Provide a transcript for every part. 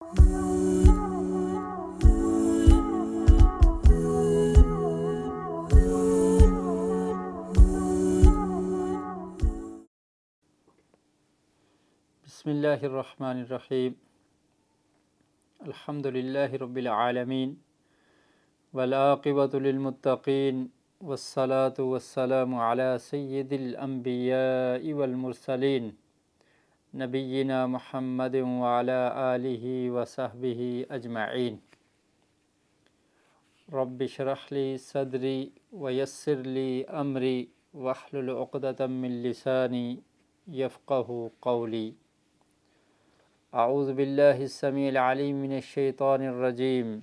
بسم اللہ الرحمن الرحیم الحمد للہ رب العالمین والعاقبۃ للمتقین والصلاة والسلام علی سید الانبیاء والمرسلین نبینا محمد وعلی آلہ وصحبہ اجمعین۔ رب اشرح لی صدری ویسر لی امری واحلل عقدۃ من لسانی یفقہوا قولی۔ اعوذ باللہ السمیع العلیم من الشیطان الرجیم۔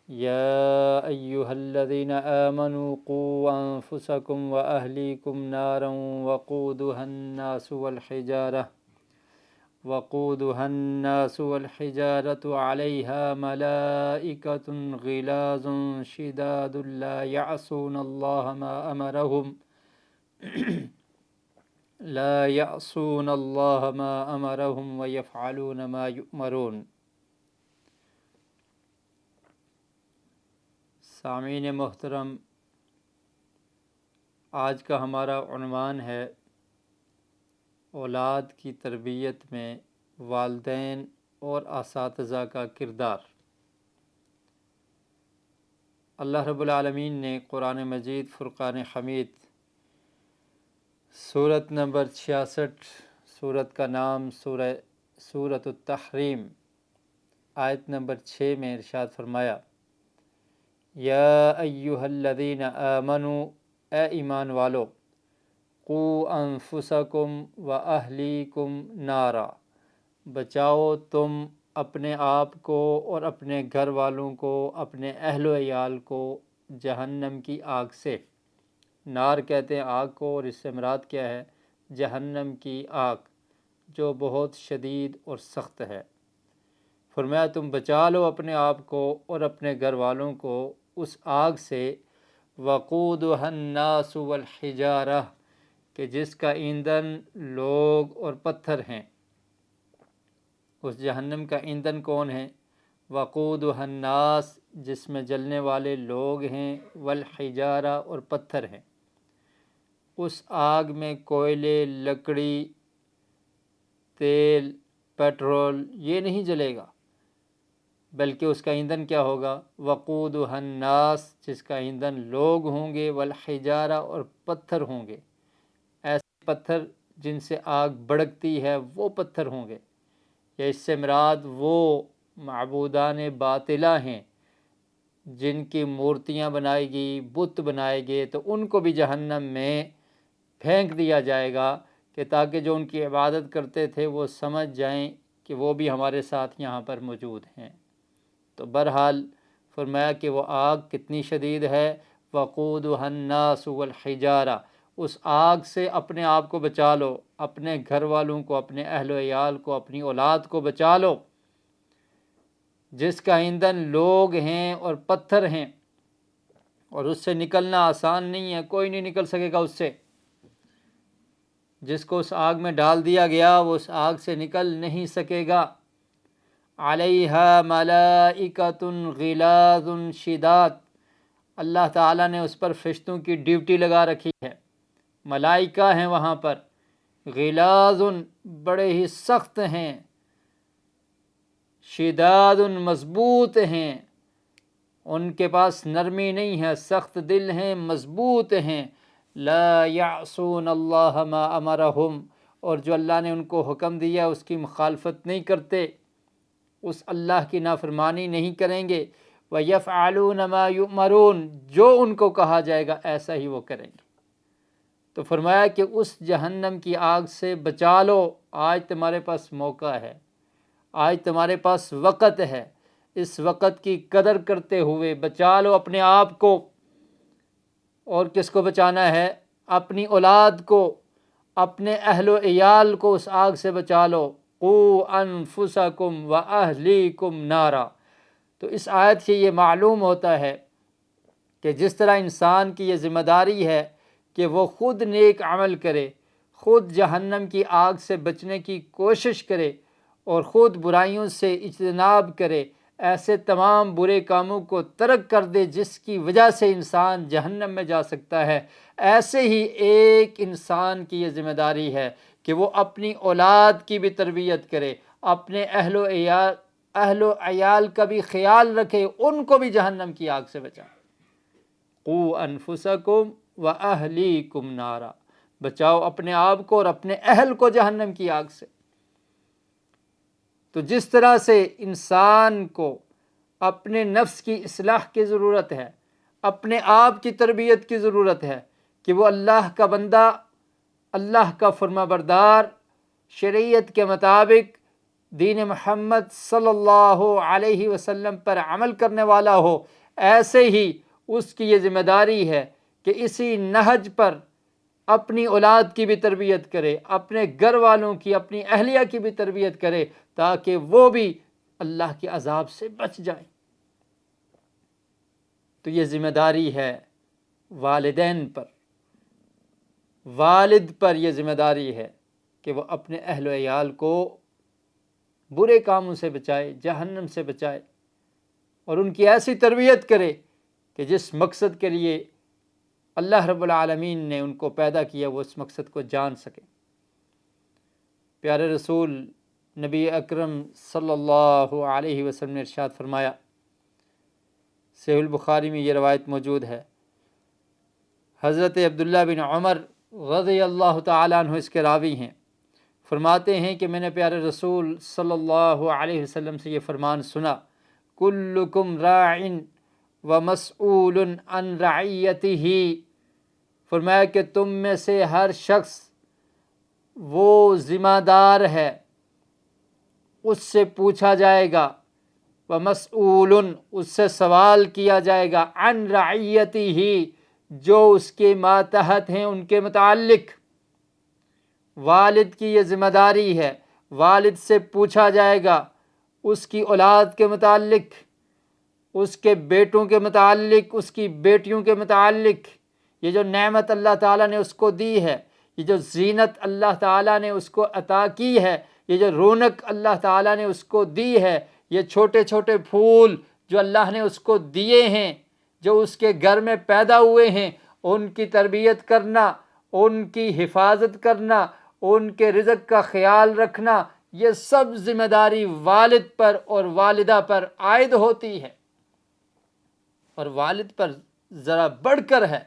یا ایہا الذین آمنوا قوا انفسکم واہلیکم نارا وقودها الناس والحجارة علیہا ملائکۃ غلاظ شداد لا یعصون اللہ ما امرهم ویفعلون ما یؤمرون۔ سامعین محترم، آج کا ہمارا عنوان ہے اولاد کی تربیت میں والدین اور اساتذہ کا کردار۔ اللہ رب العالمین نے قرآن مجید فرقان حمید سورت نمبر 66، سورت کا نام سورۃ التحریم، آیت نمبر 6 میں ارشاد فرمایا، یا ایہا الذین آمنوا، اے ایمان والو، قوا انفسکم واہلیکم نارا، بچاؤ تم اپنے آپ کو اور اپنے گھر والوں کو، اپنے اہل و عیال کو جہنم کی آگ سے۔ نار کہتے ہیں آگ کو، اور اس سے مراد کیا ہے؟ جہنم کی آگ جو بہت شدید اور سخت ہے۔ فرمایا تم بچا لو اپنے آپ کو اور اپنے گھر والوں کو اس آگ سے، وقودها الناس والحجارہ، کہ جس کا ایندھن لوگ اور پتھر ہیں۔ اس جہنم کا ایندھن کون ہے؟ وقودها الناس، جس میں جلنے والے لوگ ہیں، والحجارہ، اور پتھر ہیں۔ اس آگ میں کوئلے، لکڑی، تیل، پیٹرول یہ نہیں جلے گا، بلکہ اس کا ایندھن کیا ہوگا؟ وقودها الناس، جس کا ایندھن لوگ ہوں گے، والحجارہ، اور پتھر ہوں گے، ایسے پتھر جن سے آگ بھڑکتی ہے وہ پتھر ہوں گے، یا اس سے مراد وہ معبودان باطلہ ہیں جن کی مورتیاں بنائی گئی، بت بنائے گئے، تو ان کو بھی جہنم میں پھینک دیا جائے گا، کہ تاکہ جو ان کی عبادت کرتے تھے وہ سمجھ جائیں کہ وہ بھی ہمارے ساتھ یہاں پر موجود ہیں۔ تو بہرحال فرمایا کہ وہ آگ کتنی شدید ہے، وقودها الناس والحجارہ، اس آگ سے اپنے آپ کو بچا لو، اپنے گھر والوں کو، اپنے اہل و عیال کو، اپنی اولاد کو بچا لو، جس کا ایندھن لوگ ہیں اور پتھر ہیں، اور اس سے نکلنا آسان نہیں ہے، کوئی نہیں نکل سکے گا اس سے۔ جس کو اس آگ میں ڈال دیا گیا وہ اس آگ سے نکل نہیں سکے گا۔ علیہا ملائکۃ غلاظ شداد، اللہ تعالیٰ نے اس پر فرشتوں کی ڈیوٹی لگا رکھی ہے، ملائکہ ہیں وہاں پر، غلاظ بڑے ہی سخت ہیں، شداد مضبوط ہیں، ان کے پاس نرمی نہیں ہے، سخت دل ہیں، مضبوط ہیں، لا یعصون اللہ ما امرہم، اور جو اللہ نے ان کو حکم دیا اس کی مخالفت نہیں کرتے، اس اللہ کی نافرمانی نہیں کریں گے، وَيَفْعَلُونَ مَا يُؤْمَرُونَ، جو ان کو کہا جائے گا ایسا ہی وہ کریں گے۔ تو فرمایا کہ اس جہنم کی آگ سے بچا لو، آج تمہارے پاس موقع ہے، آج تمہارے پاس وقت ہے، اس وقت کی قدر کرتے ہوئے بچا لو اپنے آپ کو۔ اور کس کو بچانا ہے؟ اپنی اولاد کو، اپنے اہل و عیال کو اس آگ سے بچا لو۔ قوا انفسکم واہلیکم نارا۔ تو اس آیت سے یہ معلوم ہوتا ہے کہ جس طرح انسان کی یہ ذمہ داری ہے کہ وہ خود نیک عمل کرے، خود جہنم کی آگ سے بچنے کی کوشش کرے، اور خود برائیوں سے اجتناب کرے، ایسے تمام برے کاموں کو ترک کر دے جس کی وجہ سے انسان جہنم میں جا سکتا ہے، ایسے ہی ایک انسان کی یہ ذمہ داری ہے کہ وہ اپنی اولاد کی بھی تربیت کرے، اپنے اہل و عیال کا بھی خیال رکھے، ان کو بھی جہنم کی آگ سے بچائے۔ قوا انفسکم واہلیکم نارا، بچاؤ اپنے آپ کو اور اپنے اہل کو جہنم کی آگ سے۔ تو جس طرح سے انسان کو اپنے نفس کی اصلاح کی ضرورت ہے، اپنے آپ کی تربیت کی ضرورت ہے کہ وہ اللہ کا بندہ، اللہ کا فرما بردار، شریعت کے مطابق دین محمد صلی اللہ علیہ وسلم پر عمل کرنے والا ہو، ایسے ہی اس کی یہ ذمہ داری ہے کہ اسی نہج پر اپنی اولاد کی بھی تربیت کرے، اپنے گھر والوں کی، اپنی اہلیہ کی بھی تربیت کرے، تاکہ وہ بھی اللہ کے عذاب سے بچ جائیں۔ تو یہ ذمہ داری ہے والدین پر، والد پر یہ ذمہ داری ہے کہ وہ اپنے اہل و عیال کو برے کاموں سے بچائے، جہنم سے بچائے، اور ان کی ایسی تربیت کرے کہ جس مقصد کے لیے اللہ رب العالمین نے ان کو پیدا کیا وہ اس مقصد کو جان سکے۔ پیارے رسول نبی اکرم صلی اللہ علیہ وسلم نے ارشاد فرمایا، صحیح البخاری میں یہ روایت موجود ہے، حضرت عبداللہ بن عمر رضی اللہ تعالیٰ عنہ اس کے راوی ہیں، فرماتے ہیں کہ میں نے پیارے رسول صلی اللہ علیہ وسلم سے یہ فرمان سنا، کلکم راع ومسئول عن رعیتہ، فرمایا کہ تم میں سے ہر شخص وہ ذمہ دار ہے، اس سے پوچھا جائے گا، ومسئول اس سے سوال کیا جائے گا، عن رعیتہ جو اس کے ماتحت ہیں ان کے متعلق۔ والد کی یہ ذمہ داری ہے، والد سے پوچھا جائے گا اس کی اولاد کے متعلق، اس کے بیٹوں کے متعلق، اس کی بیٹیوں کے متعلق، یہ جو نعمت اللہ تعالیٰ نے اس کو دی ہے، یہ جو زینت اللہ تعالیٰ نے اس کو عطا کی ہے، یہ جو رونق اللہ تعالیٰ نے اس کو دی ہے، یہ چھوٹے چھوٹے پھول جو اللہ نے اس کو دیے ہیں، جو اس کے گھر میں پیدا ہوئے ہیں، ان کی تربیت کرنا، ان کی حفاظت کرنا، ان کے رزق کا خیال رکھنا، یہ سب ذمہ داری والد پر اور والدہ پر عائد ہوتی ہے، اور والد پر ذرا بڑھ کر ہے۔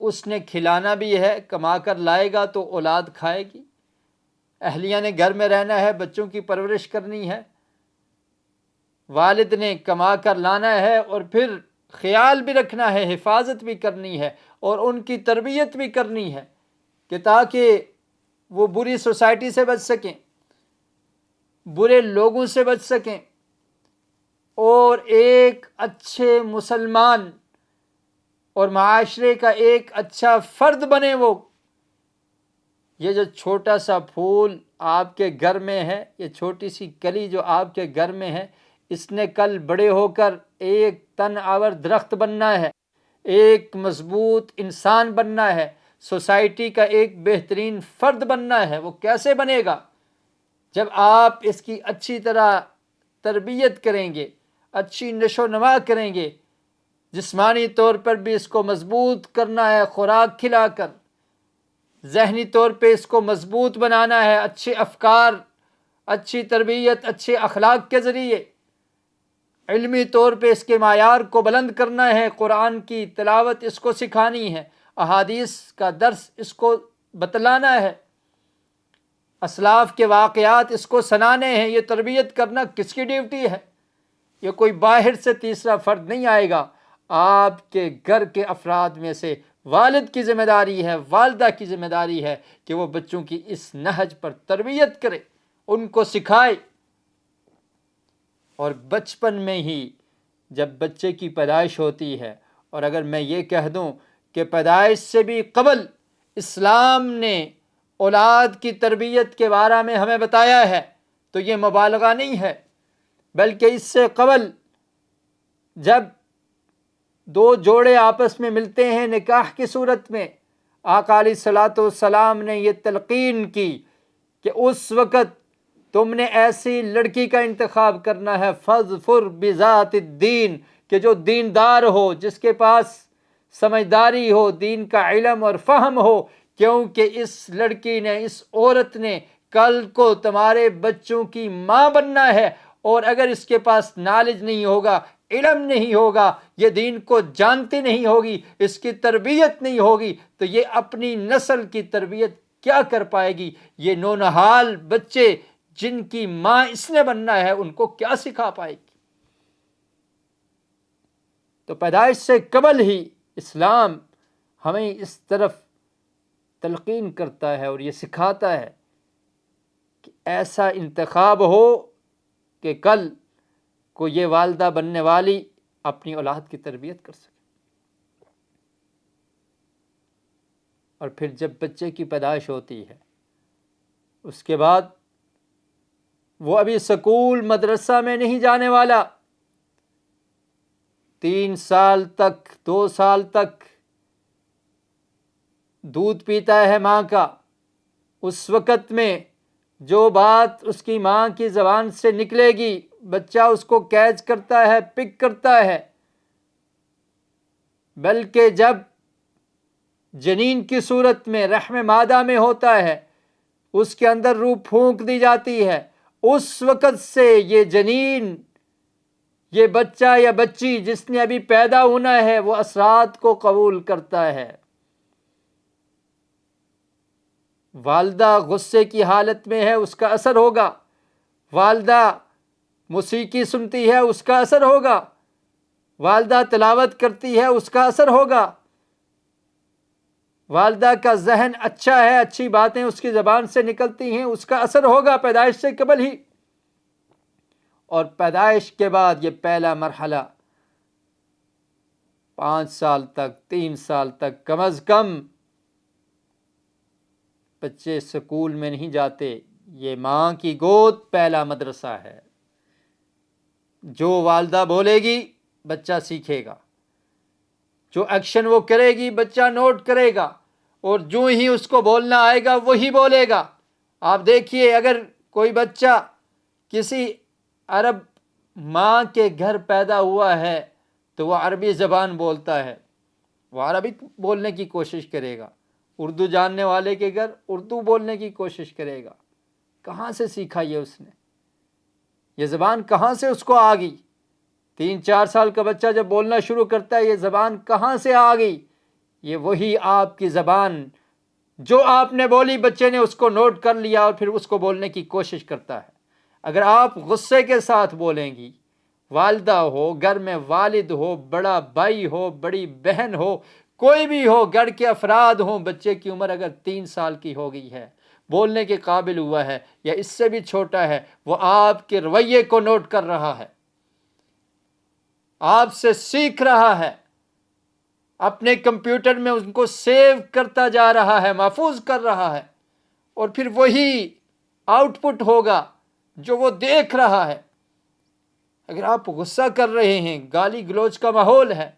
اس نے کھلانا بھی ہے، کما کر لائے گا تو اولاد کھائے گی، اہلیہ نے گھر میں رہنا ہے، بچوں کی پرورش کرنی ہے، والد نے کما کر لانا ہے اور پھر خیال بھی رکھنا ہے، حفاظت بھی کرنی ہے، اور ان کی تربیت بھی کرنی ہے کہ تاکہ وہ بری سوسائٹی سے بچ سکیں، برے لوگوں سے بچ سکیں، اور ایک اچھے مسلمان اور معاشرے کا ایک اچھا فرد بنے۔ وہ یہ جو چھوٹا سا پھول آپ کے گھر میں ہے، یہ چھوٹی سی کلی جو آپ کے گھر میں ہے، اس نے کل بڑے ہو کر ایک تن آور درخت بننا ہے، ایک مضبوط انسان بننا ہے، سوسائٹی کا ایک بہترین فرد بننا ہے۔ وہ کیسے بنے گا؟ جب آپ اس کی اچھی طرح تربیت کریں گے، اچھی نشو و نما کریں گے، جسمانی طور پر بھی اس کو مضبوط کرنا ہے خوراک کھلا کر، ذہنی طور پہ اس کو مضبوط بنانا ہے اچھے افکار، اچھی تربیت، اچھے اخلاق کے ذریعے، علمی طور پہ اس کے معیار کو بلند کرنا ہے، قرآن کی تلاوت اس کو سکھانی ہے، احادیث کا درس اس کو بتلانا ہے، اسلاف کے واقعات اس کو سنانے ہیں۔ یہ تربیت کرنا کس کی ڈیوٹی ہے؟ یہ کوئی باہر سے تیسرا فرد نہیں آئے گا، آپ کے گھر کے افراد میں سے والد کی ذمہ داری ہے، والدہ کی ذمہ داری ہے کہ وہ بچوں کی اس نہج پر تربیت کرے، ان کو سکھائے۔ اور بچپن میں ہی جب بچے کی پیدائش ہوتی ہے، اور اگر میں یہ کہہ دوں کہ پیدائش سے بھی قبل اسلام نے اولاد کی تربیت کے بارے میں ہمیں بتایا ہے، تو یہ مبالغہ نہیں ہے، بلکہ اس سے قبل جب دو جوڑے آپس میں ملتے ہیں نکاح کی صورت میں، آقا علیہ الصلوۃ والسلام نے یہ تلقین کی کہ اس وقت تم نے ایسی لڑکی کا انتخاب کرنا ہے فَاظْفُرْ بِذَاتِ الدِّین، کہ جو دیندار ہو، جس کے پاس سمجھداری ہو، دین کا علم اور فہم ہو، کیونکہ اس لڑکی نے، اس عورت نے کل کو تمہارے بچوں کی ماں بننا ہے، اور اگر اس کے پاس نالج نہیں ہوگا، علم نہیں ہوگا، یہ دین کو جانتی نہیں ہوگی، اس کی تربیت نہیں ہوگی، تو یہ اپنی نسل کی تربیت کیا کر پائے گی؟ یہ نونہال بچے جن کی ماں اس نے بننا ہے، ان کو کیا سکھا پائے گی؟ تو پیدائش سے قبل ہی اسلام ہمیں اس طرف تلقین کرتا ہے اور یہ سکھاتا ہے کہ ایسا انتخاب ہو کہ کل کو یہ والدہ بننے والی اپنی اولاد کی تربیت کر سکے۔ اور پھر جب بچے کی پیدائش ہوتی ہے، اس کے بعد وہ ابھی سکول مدرسہ میں نہیں جانے والا، 3 سال تک، 2 سال تک دودھ پیتا ہے ماں کا، اس وقت میں جو بات اس کی ماں کی زبان سے نکلے گی، بچہ اس کو کیچ کرتا ہے، پک کرتا ہے، بلکہ جب جنین کی صورت میں رحم مادہ میں ہوتا ہے، اس کے اندر روح پھونک دی جاتی ہے، اس وقت سے یہ جنین، یہ بچہ یا بچی جس نے ابھی پیدا ہونا ہے، وہ اثرات کو قبول کرتا ہے۔ والدہ غصے کی حالت میں ہے، اس کا اثر ہوگا، والدہ موسیقی سنتی ہے، اس کا اثر ہوگا، والدہ تلاوت کرتی ہے، اس کا اثر ہوگا، والدہ کا ذہن اچھا ہے، اچھی باتیں اس کی زبان سے نکلتی ہیں، اس کا اثر ہوگا پیدائش سے قبل ہی۔ اور پیدائش کے بعد یہ پہلا مرحلہ 5 سال تک، 3 سال تک کم از کم بچے سکول میں نہیں جاتے، یہ ماں کی گود پہلا مدرسہ ہے۔ جو والدہ بولے گی بچہ سیکھے گا، جو ایکشن وہ کرے گی بچہ نوٹ کرے گا، اور جو ہی اس کو بولنا آئے گا وہی بولے گا۔ آپ دیکھیے، اگر کوئی بچہ کسی عرب ماں کے گھر پیدا ہوا ہے تو وہ عربی زبان بولتا ہے، وہ عربی بولنے کی کوشش کرے گا، اردو جاننے والے کے گھر اردو بولنے کی کوشش کرے گا۔ کہاں سے سیکھا یہ اس نے؟ یہ زبان کہاں سے اس کو آ گئی؟ 3-4 سال کا بچہ جب بولنا شروع کرتا ہے، یہ زبان کہاں سے آ گئی؟ یہ وہی آپ کی زبان جو آپ نے بولی، بچے نے اس کو نوٹ کر لیا اور پھر اس کو بولنے کی کوشش کرتا ہے۔ اگر آپ غصے کے ساتھ بولیں گی، والدہ ہو، گھر میں والد ہو، بڑا بھائی ہو، بڑی بہن ہو، کوئی بھی ہو، گھر کے افراد ہوں، بچے کی عمر اگر 3 سال کی ہو گئی ہے، بولنے کے قابل ہوا ہے، یا اس سے بھی چھوٹا ہے، وہ آپ کے رویے کو نوٹ کر رہا ہے، آپ سے سیکھ رہا ہے، اپنے کمپیوٹر میں ان کو سیو کرتا جا رہا ہے، محفوظ کر رہا ہے، اور پھر وہی آؤٹ پٹ ہوگا جو وہ دیکھ رہا ہے۔ اگر آپ غصہ کر رہے ہیں، گالی گلوچ کا ماحول ہے،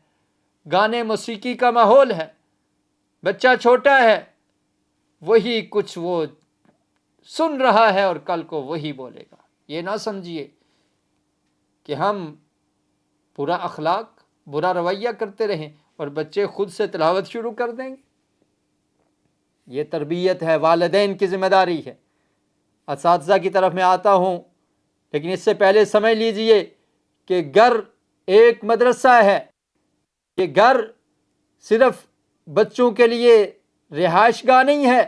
گانے موسیقی کا ماحول ہے، بچہ چھوٹا ہے، وہی کچھ وہ سن رہا ہے اور کل کو وہی بولے گا۔ یہ نہ سمجھیے کہ ہم برا اخلاق، برا رویہ کرتے رہیں اور بچے خود سے تلاوت شروع کر دیں گے۔ یہ تربیت ہے، والدین کی ذمہ داری ہے۔ اساتذہ کی طرف میں آتا ہوں، لیکن اس سے پہلے سمجھ لیجئے کہ گھر ایک مدرسہ ہے۔ یہ گھر صرف بچوں کے لیے رہائش گاہ نہیں ہے،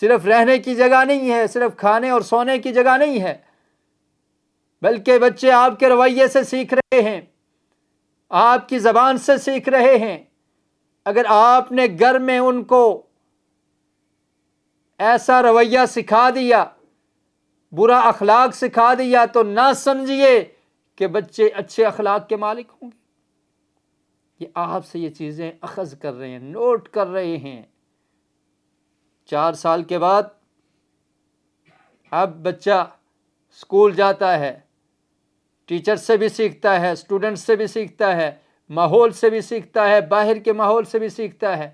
صرف رہنے کی جگہ نہیں ہے، صرف کھانے اور سونے کی جگہ نہیں ہے، بلکہ بچے آپ کے رویے سے سیکھ رہے ہیں، آپ کی زبان سے سیکھ رہے ہیں۔ اگر آپ نے گھر میں ان کو ایسا رویہ سکھا دیا، برا اخلاق سکھا دیا، تو نہ سمجھیے کہ بچے اچھے اخلاق کے مالک ہوں گے۔ یہ آپ سے یہ چیزیں اخذ کر رہے ہیں، نوٹ کر رہے ہیں۔ 4 سال کے بعد اب بچہ اسکول جاتا ہے، ٹیچر سے بھی سیکھتا ہے، اسٹوڈنٹ سے بھی سیکھتا ہے، ماحول سے بھی سیکھتا ہے، باہر کے ماحول سے بھی سیکھتا ہے،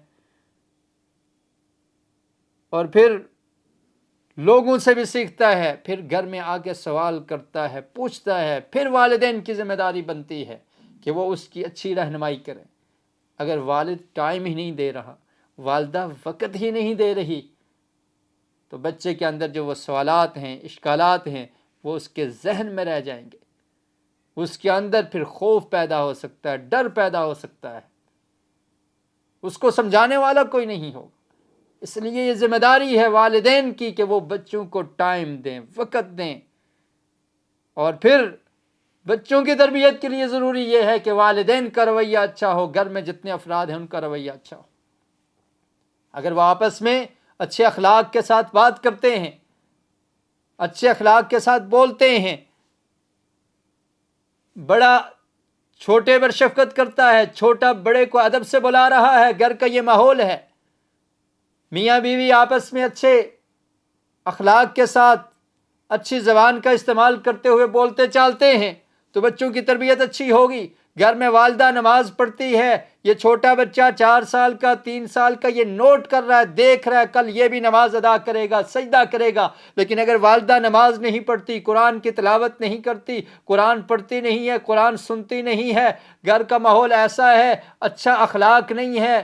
اور پھر لوگوں سے بھی سیکھتا ہے، پھر گھر میں آ کے سوال کرتا ہے، پوچھتا ہے، پھر والدین کی ذمہ داری بنتی ہے کہ وہ اس کی اچھی رہنمائی کریں۔ اگر والد ٹائم ہی نہیں دے رہا، والدہ وقت ہی نہیں دے رہی، تو بچے کے اندر جو وہ سوالات ہیں، اشکالات ہیں، وہ اس کے ذہن میں رہ جائیں گے، اس کے اندر پھر خوف پیدا ہو سکتا ہے، ڈر پیدا ہو سکتا ہے، اس کو سمجھانے والا کوئی نہیں ہوگا۔ اس لیے یہ ذمہ داری ہے والدین کی کہ وہ بچوں کو ٹائم دیں، وقت دیں، اور پھر بچوں کی تربیت کے لیے ضروری یہ ہے کہ والدین کا رویہ اچھا ہو، گھر میں جتنے افراد ہیں ان کا رویہ اچھا ہو۔ اگر وہ آپس میں اچھے اخلاق کے ساتھ بات کرتے ہیں، اچھے اخلاق کے ساتھ بولتے ہیں، بڑا چھوٹے پر شفقت کرتا ہے، چھوٹا بڑے کو ادب سے بلا رہا ہے، گھر کا یہ ماحول ہے، میاں بیوی آپس میں اچھے اخلاق کے ساتھ اچھی زبان کا استعمال کرتے ہوئے بولتے چالتے ہیں، تو بچوں کی تربیت اچھی ہوگی۔ گھر میں والدہ نماز پڑھتی ہے، یہ چھوٹا بچہ 4 سال کا 3 سال کا یہ نوٹ کر رہا ہے، دیکھ رہا ہے کل یہ بھی نماز ادا کرے گا، سجدہ کرے گا۔ لیکن اگر والدہ نماز نہیں پڑھتی، قرآن کی تلاوت نہیں کرتی، قرآن پڑھتی نہیں ہے، قرآن سنتی نہیں ہے، گھر کا ماحول ایسا ہے، اچھا اخلاق نہیں ہے،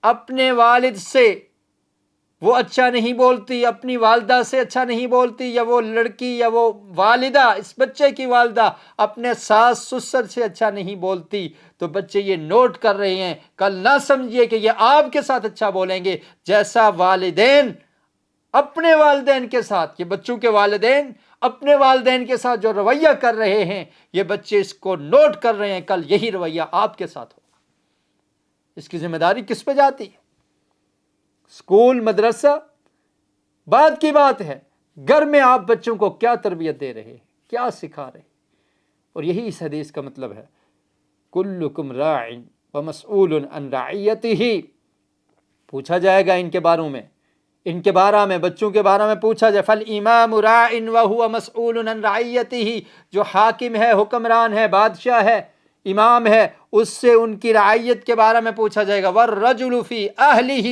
اپنے والد سے وہ اچھا نہیں بولتی، اپنی والدہ سے اچھا نہیں بولتی، یا وہ لڑکی یا وہ والدہ، اس بچے کی والدہ اپنے ساس سسر سے اچھا نہیں بولتی، تو بچے یہ نوٹ کر رہے ہیں، کل نہ سمجھیے کہ یہ آپ کے ساتھ اچھا بولیں گے، جیسا والدین اپنے والدین کے ساتھ، یہ بچوں کے والدین اپنے والدین کے ساتھ جو رویہ کر رہے ہیں، یہ بچے اس کو نوٹ کر رہے ہیں، کل یہی رویہ آپ کے ساتھ ہوگا۔ اس کی ذمہ داری کس پہ جاتی ہے؟ اسکول، مدرسہ بعد کی بات ہے، گھر میں آپ بچوں کو کیا تربیت دے رہے ہیں، کیا سکھا رہے ہیں؟ اور یہی اس حدیث کا مطلب ہے، کلکم راع ومسئول عن رعیتہ، پوچھا جائے گا ان کے باروں میں، ان کے بارے میں، بچوں کے بارے میں پوچھا جائے، فالامام راع وہو مسئول عن رعیتہ، جو حاکم ہے، حکمران ہے، بادشاہ ہے، امام ہے، اس سے ان کی رعیت کے بارے میں پوچھا جائے گا۔ والرجل فی اہلہ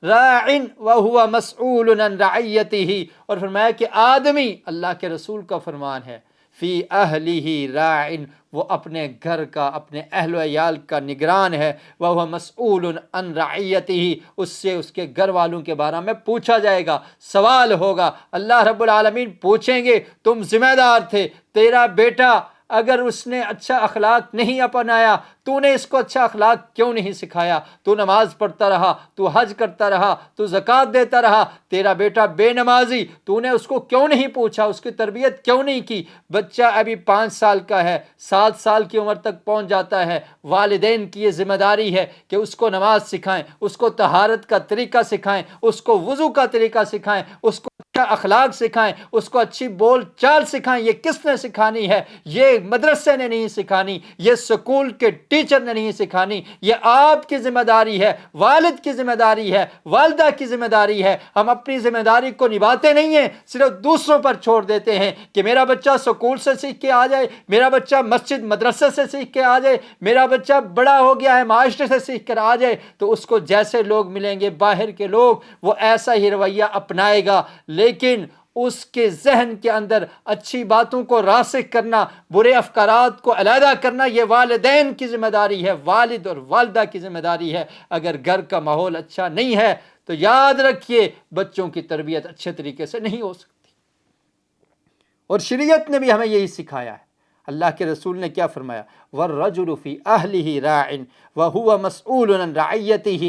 راع وہو مسئول عن رعیتہ، اور فرمایا کہ آدمی، اللہ کے رسول کا فرمان ہے، فی اہلہ راع، وہ اپنے گھر کا، اپنے اہل و عیال کا نگران ہے، وہو مسئول عن رعیتہ، اس سے اس کے گھر والوں کے بارے میں پوچھا جائے گا، سوال ہوگا، اللہ رب العالمین پوچھیں گے، تم ذمہ دار تھے، تیرا بیٹا اگر اس نے اچھا اخلاق نہیں اپنایا، تو نے اس کو اچھا اخلاق کیوں نہیں سکھایا؟ تو نماز پڑھتا رہا، تو حج کرتا رہا، تو زکوٰۃ دیتا رہا، تیرا بیٹا بے نمازی، تو نے اس کو کیوں نہیں پوچھا، اس کی تربیت کیوں نہیں کی؟ بچہ ابھی 5 سال کا ہے، 7 سال کی عمر تک پہنچ جاتا ہے، والدین کی یہ ذمہ داری ہے کہ اس کو نماز سکھائیں، اس کو طہارت کا طریقہ سکھائیں، اس کو وضو کا طریقہ سکھائیں، اس کو اچھا اخلاق سکھائیں، اس کو اچھی بول چال سکھائیں۔ یہ کس نے سکھانی ہے؟ یہ مدرسے نے نہیں سکھانی، یہ سکول کے ٹیچر نے نہیں سکھانی، یہ آپ کی ذمہ داری ہے، والد کی ذمہ داری ہے، والدہ کی ذمہ داری ہے۔ ہم اپنی ذمہ داری کو نبھاتے نہیں ہیں، صرف دوسروں پر چھوڑ دیتے ہیں کہ میرا بچہ سکول سے سیکھ کے آ جائے، میرا بچہ مسجد مدرسے سے سیکھ کے آ جائے، میرا بچہ بڑا ہو گیا ہے معاشرے سے سیکھ کر آ جائے، تو اس کو جیسے لوگ ملیں گے باہر کے لوگ، وہ ایسا ہی رویہ اپنائے گا۔ لیکن اس کے ذہن کے اندر اچھی باتوں کو راسخ کرنا، برے افکارات کو علیحدہ کرنا، یہ والدین کی ذمہ داری ہے، والد اور والدہ کی ذمہ داری ہے۔ اگر گھر کا ماحول اچھا نہیں ہے تو یاد رکھیے بچوں کی تربیت اچھے طریقے سے نہیں ہو سکتی۔ اور شریعت نے بھی ہمیں یہی سکھایا ہے۔ اللہ کے رسول نے کیا فرمایا؟ وَالرَّجُلُ فِي أَهْلِهِ رَاعٍ وَهُوَ مَسْئُولٌ عَنْ رَعِيَّتِهِ،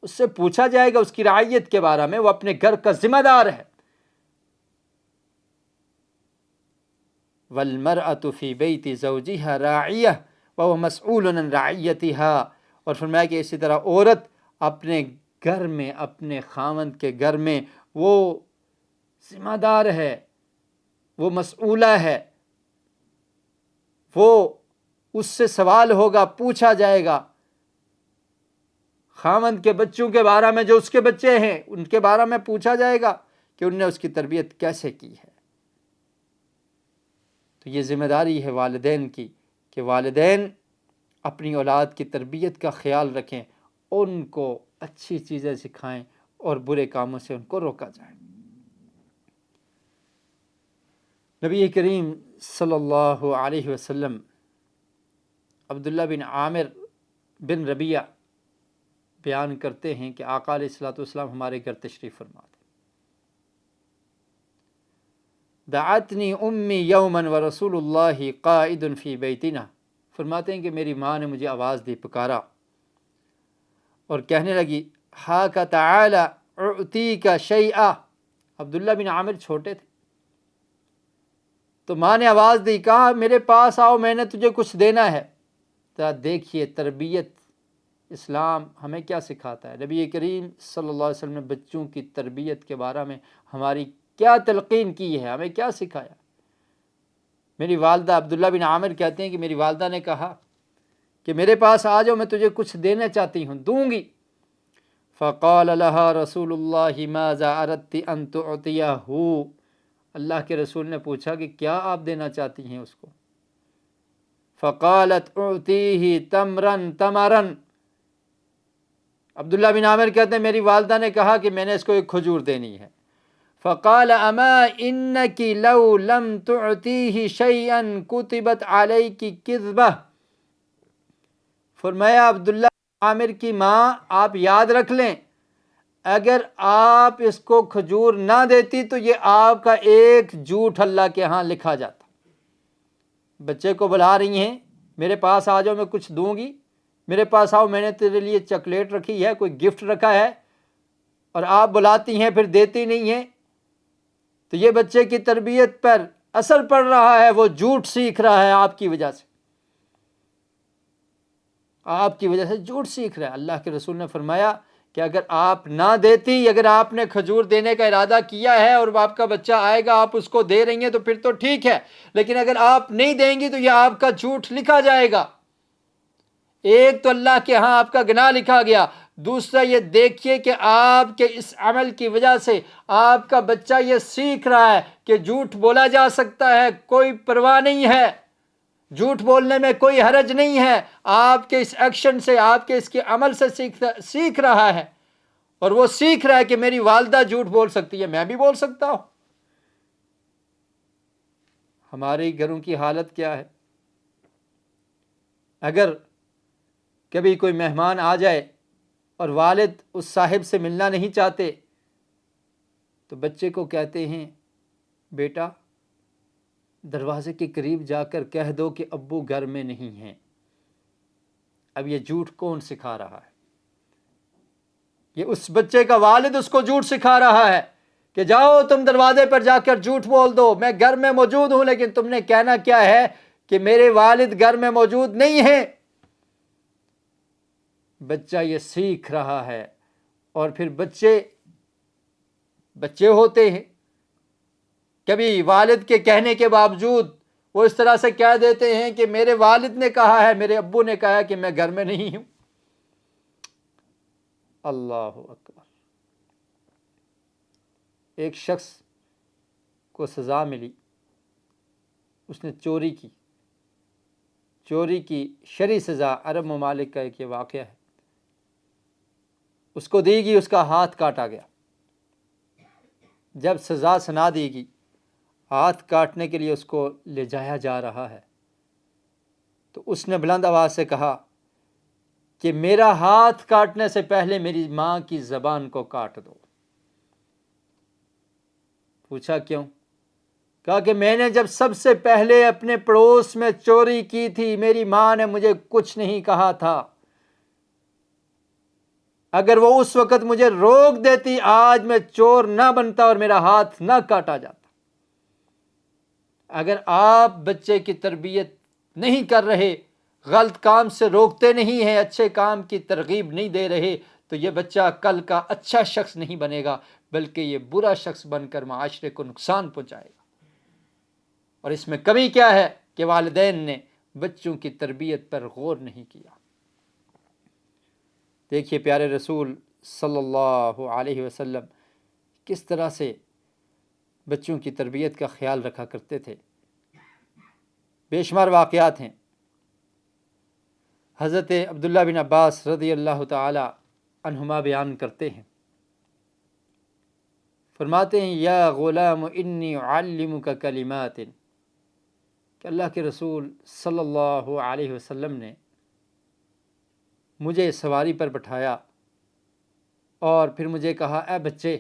اس سے پوچھا جائے گا اس کی رعیت کے بارے میں، وہ اپنے گھر کا ذمہ دار ہے۔ وَالْمَرْأَةُ فِي بَيْتِ زَوْجِهَا رَاعِيَةٌ وَهُوَ مَسْئُولٌ عَنْ رَعِيَّتِهَا، اور فرمایا کہ اسی طرح عورت اپنے گھر میں، اپنے خاوند کے گھر میں وہ ذمہ دار ہے، وہ مسئولہ ہے، وہ اس سے سوال ہوگا، پوچھا جائے گا۔ خاوند کے بچوں کے بارے میں، جو اس کے بچے ہیں، ان کے بارے میں پوچھا جائے گا کہ انہوں نے اس کی تربیت کیسے کی ہے۔ تو یہ ذمہ داری ہے والدین کی کہ والدین اپنی اولاد کی تربیت کا خیال رکھیں، ان کو اچھی چیزیں سکھائیں، اور برے کاموں سے ان کو روکا جائے۔ نبی کریم صلی اللہ علیہ وسلم عبداللہ بن عامر بن ربیعہ بیان کرتے ہیں کہ آقا علیہ الصلوۃ والسلام ہمارے گھر تشریف فرما تھے۔ دعتنی امی یوما ورسول اللہ قائد فی بیتنا، فرماتے ہیں کہ میری ماں نے مجھے آواز دی، پکارا اور کہنے لگی ہاک تعالی اعطیک شیئا۔ عبداللہ بن عامر چھوٹے تھے تو ماں نے آواز دی، کہا میرے پاس آؤ، میں نے تجھے کچھ دینا ہے۔ تو دیکھیے تربیت اسلام ہمیں کیا سکھاتا ہے۔ نبی کریم صلی اللہ علیہ وسلم نے بچوں کی تربیت کے بارے میں ہماری کیا تلقین کی ہے، ہمیں کیا سکھایا۔ میری والدہ، عبداللہ بن عامر کہتے ہیں کہ میری والدہ نے کہا کہ میرے پاس آ جاؤ، میں تجھے کچھ دینا چاہتی ہوں، دوں گی۔ فقال لها رسول اللہ ماذا اردت ان تعطیہ، اللہ کے رسول نے پوچھا کہ کیا آپ دینا چاہتی ہیں اس کو؟ فقالت اعطیہ تمرا تمرا، عبداللہ بن عامر کہتے ہیں میری والدہ نے کہا کہ میں نے اس کو ایک کھجور دینی ہے۔ فقال اما انک لو لم تعطیہ شیئا کتبت علیک کذبہ، فرمایا عبداللہ بن عامر کی ماں آپ یاد رکھ لیں، اگر آپ اس کو کھجور نہ دیتی تو یہ آپ کا ایک جھوٹ اللہ کے ہاں لکھا جاتا۔ بچے کو بلا رہی ہیں، میرے پاس آ جاؤ میں کچھ دوں گی، میرے پاس آؤ میں نے تیرے لیے چاکلیٹ رکھی ہے، کوئی گفٹ رکھا ہے، اور آپ بلاتی ہیں پھر دیتی نہیں ہیں، تو یہ بچے کی تربیت پر اثر پڑ رہا ہے، وہ جھوٹ سیکھ رہا ہے آپ کی وجہ سے، آپ کی وجہ سے جھوٹ سیکھ رہا ہے۔ اللہ کے رسول نے فرمایا کہ اگر آپ نہ دیتی، اگر آپ نے کھجور دینے کا ارادہ کیا ہے اور آپ کا بچہ آئے گا آپ اس کو دے رہی ہیں تو پھر تو ٹھیک ہے، لیکن اگر آپ نہیں دیں گی تو یہ آپ کا جھوٹ لکھا جائے گا۔ ایک تو اللہ کے ہاں آپ کا گناہ لکھا گیا، دوسرا یہ دیکھیے کہ آپ کے اس عمل کی وجہ سے آپ کا بچہ یہ سیکھ رہا ہے کہ جھوٹ بولا جا سکتا ہے، کوئی پرواہ نہیں ہے، جھوٹ بولنے میں کوئی حرج نہیں ہے۔ آپ کے اس ایکشن سے، آپ کے اس کے عمل سے سیکھ رہا ہے، اور وہ سیکھ رہا ہے کہ میری والدہ جھوٹ بول سکتی ہے، میں بھی بول سکتا ہوں۔ ہمارے گھروں کی حالت کیا ہے؟ اگر کبھی کوئی مہمان آ جائے اور والد اس صاحب سے ملنا نہیں چاہتے تو بچے کو کہتے ہیں بیٹا دروازے کے قریب جا کر کہہ دو کہ ابو گھر میں نہیں ہیں۔ اب یہ جھوٹ کون سکھا رہا ہے؟ یہ اس بچے کا والد اس کو جھوٹ سکھا رہا ہے کہ جاؤ تم دروازے پر جا کر جھوٹ بول دو، میں گھر میں موجود ہوں، لیکن تم نے کہنا کیا ہے کہ میرے والد گھر میں موجود نہیں ہیں۔ بچہ یہ سیکھ رہا ہے، اور پھر بچے ہوتے ہیں، کبھی والد کے کہنے کے باوجود وہ اس طرح سے کہہ دیتے ہیں کہ میرے والد نے کہا ہے، میرے ابو نے کہا ہے کہ میں گھر میں نہیں ہوں۔ اللہ اکبر۔ ایک شخص کو سزا ملی، اس نے چوری کی شرعی سزا، عرب ممالک کا ایک یہ واقعہ ہے، اس کو دی گئی، اس کا ہاتھ کاٹا گیا۔ جب سزا سنا دی گئی، ہاتھ کاٹنے کے لیے اس کو لے جایا جا رہا ہے، تو اس نے بلند آواز سے کہا کہ میرا ہاتھ کاٹنے سے پہلے میری ماں کی زبان کو کاٹ دو۔ پوچھا کیوں؟ کہا کہ میں نے جب سب سے پہلے اپنے پڑوس میں چوری کی تھی، میری ماں نے مجھے کچھ نہیں کہا تھا، اگر وہ اس وقت مجھے روک دیتی آج میں چور نہ بنتا اور میرا ہاتھ نہ کاٹا جاتا۔ اگر آپ بچے کی تربیت نہیں کر رہے، غلط کام سے روکتے نہیں ہیں، اچھے کام کی ترغیب نہیں دے رہے، تو یہ بچہ کل کا اچھا شخص نہیں بنے گا، بلکہ یہ برا شخص بن کر معاشرے کو نقصان پہنچائے گا۔ اور اس میں کمی کیا ہے کہ والدین نے بچوں کی تربیت پر غور نہیں کیا۔ دیکھیے پیارے رسول صلی اللہ علیہ وسلم کس طرح سے بچوں کی تربیت کا خیال رکھا کرتے تھے۔ بے شمار واقعات ہیں۔ حضرت عبداللہ بن عباس رضی اللہ تعالی عنہما بیان کرتے ہیں فرماتے ہیں یا غلام انی اعلمک کلمات، کہ اللہ کے رسول صلی اللہ علیہ وسلم نے مجھے سواری پر بٹھایا اور پھر مجھے کہا اے بچے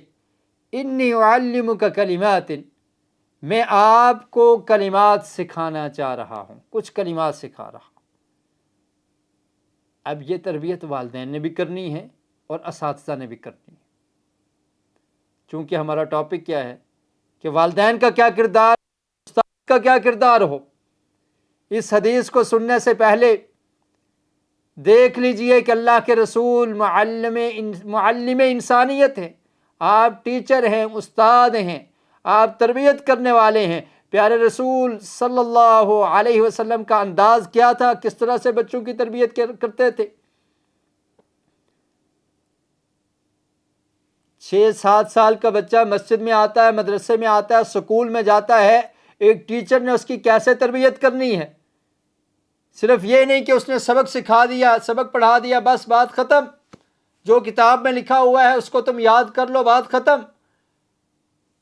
انی اعلمک کلمات، میں آپ کو کلمات سکھانا چاہ رہا ہوں، کچھ کلمات سکھا رہا ہوں۔ اب یہ تربیت والدین نے بھی کرنی ہے اور اساتذہ نے بھی کرنی ہے، چونکہ ہمارا ٹاپک کیا ہے کہ والدین کا کیا کردار، استاد کا کیا کردار ہو۔ اس حدیث کو سننے سے پہلے دیکھ لیجئے کہ اللہ کے رسول معلم انسانیت ہیں، آپ ٹیچر ہیں، استاد ہیں، آپ تربیت کرنے والے ہیں۔ پیارے رسول صلی اللہ علیہ وسلم کا انداز کیا تھا، کس طرح سے بچوں کی تربیت کرتے تھے۔ 6-7 سال کا بچہ مسجد میں آتا ہے، مدرسے میں آتا ہے، سکول میں جاتا ہے، ایک ٹیچر نے اس کی کیسے تربیت کرنی ہے۔ صرف یہ نہیں کہ اس نے سبق سکھا دیا، سبق پڑھا دیا، بس بات ختم، جو کتاب میں لکھا ہوا ہے اس کو تم یاد کر لو، بات ختم۔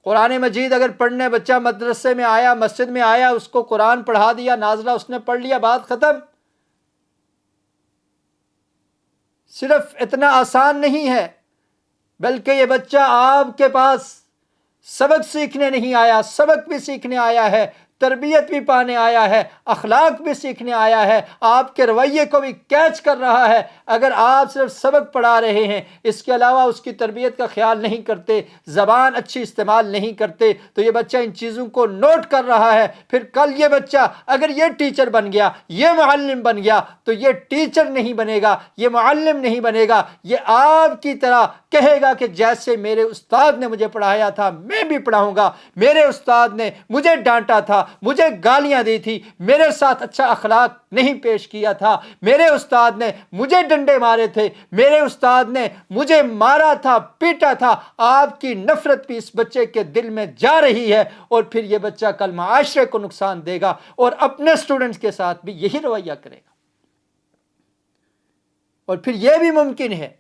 قرآن مجید اگر پڑھنے بچہ مدرسے میں آیا، مسجد میں آیا، اس کو قرآن پڑھا دیا، نازلہ اس نے پڑھ لیا، بات ختم۔ صرف اتنا آسان نہیں ہے، بلکہ یہ بچہ آپ کے پاس سبق سیکھنے نہیں آیا، سبق بھی سیکھنے آیا ہے، تربیت بھی پانے آیا ہے، اخلاق بھی سیکھنے آیا ہے، آپ کے رویے کو بھی کیچ کر رہا ہے۔ اگر آپ صرف سبق پڑھا رہے ہیں، اس کے علاوہ اس کی تربیت کا خیال نہیں کرتے، زبان اچھی استعمال نہیں کرتے، تو یہ بچہ ان چیزوں کو نوٹ کر رہا ہے۔ پھر کل یہ بچہ اگر یہ ٹیچر بن گیا، یہ معلم بن گیا، تو یہ ٹیچر نہیں بنے گا، یہ معلم نہیں بنے گا، یہ آپ کی طرح کہے گا کہ جیسے میرے استاد نے مجھے پڑھایا تھا میں بھی پڑھاؤں گا، میرے استاد نے مجھے ڈانٹا تھا، مجھے گالیاں دی تھی، میرے ساتھ اچھا اخلاق نہیں پیش کیا تھا، میرے استاد نے مجھے ڈنڈے مارے تھے، میرے استاد نے مجھے مارا تھا، پیٹا تھا۔ آپ کی نفرت بھی اس بچے کے دل میں جا رہی ہے، اور پھر یہ بچہ کل معاشرے کو نقصان دے گا اور اپنے سٹوڈنٹس کے ساتھ بھی یہی رویہ کرے گا۔ اور پھر یہ بھی ممکن ہے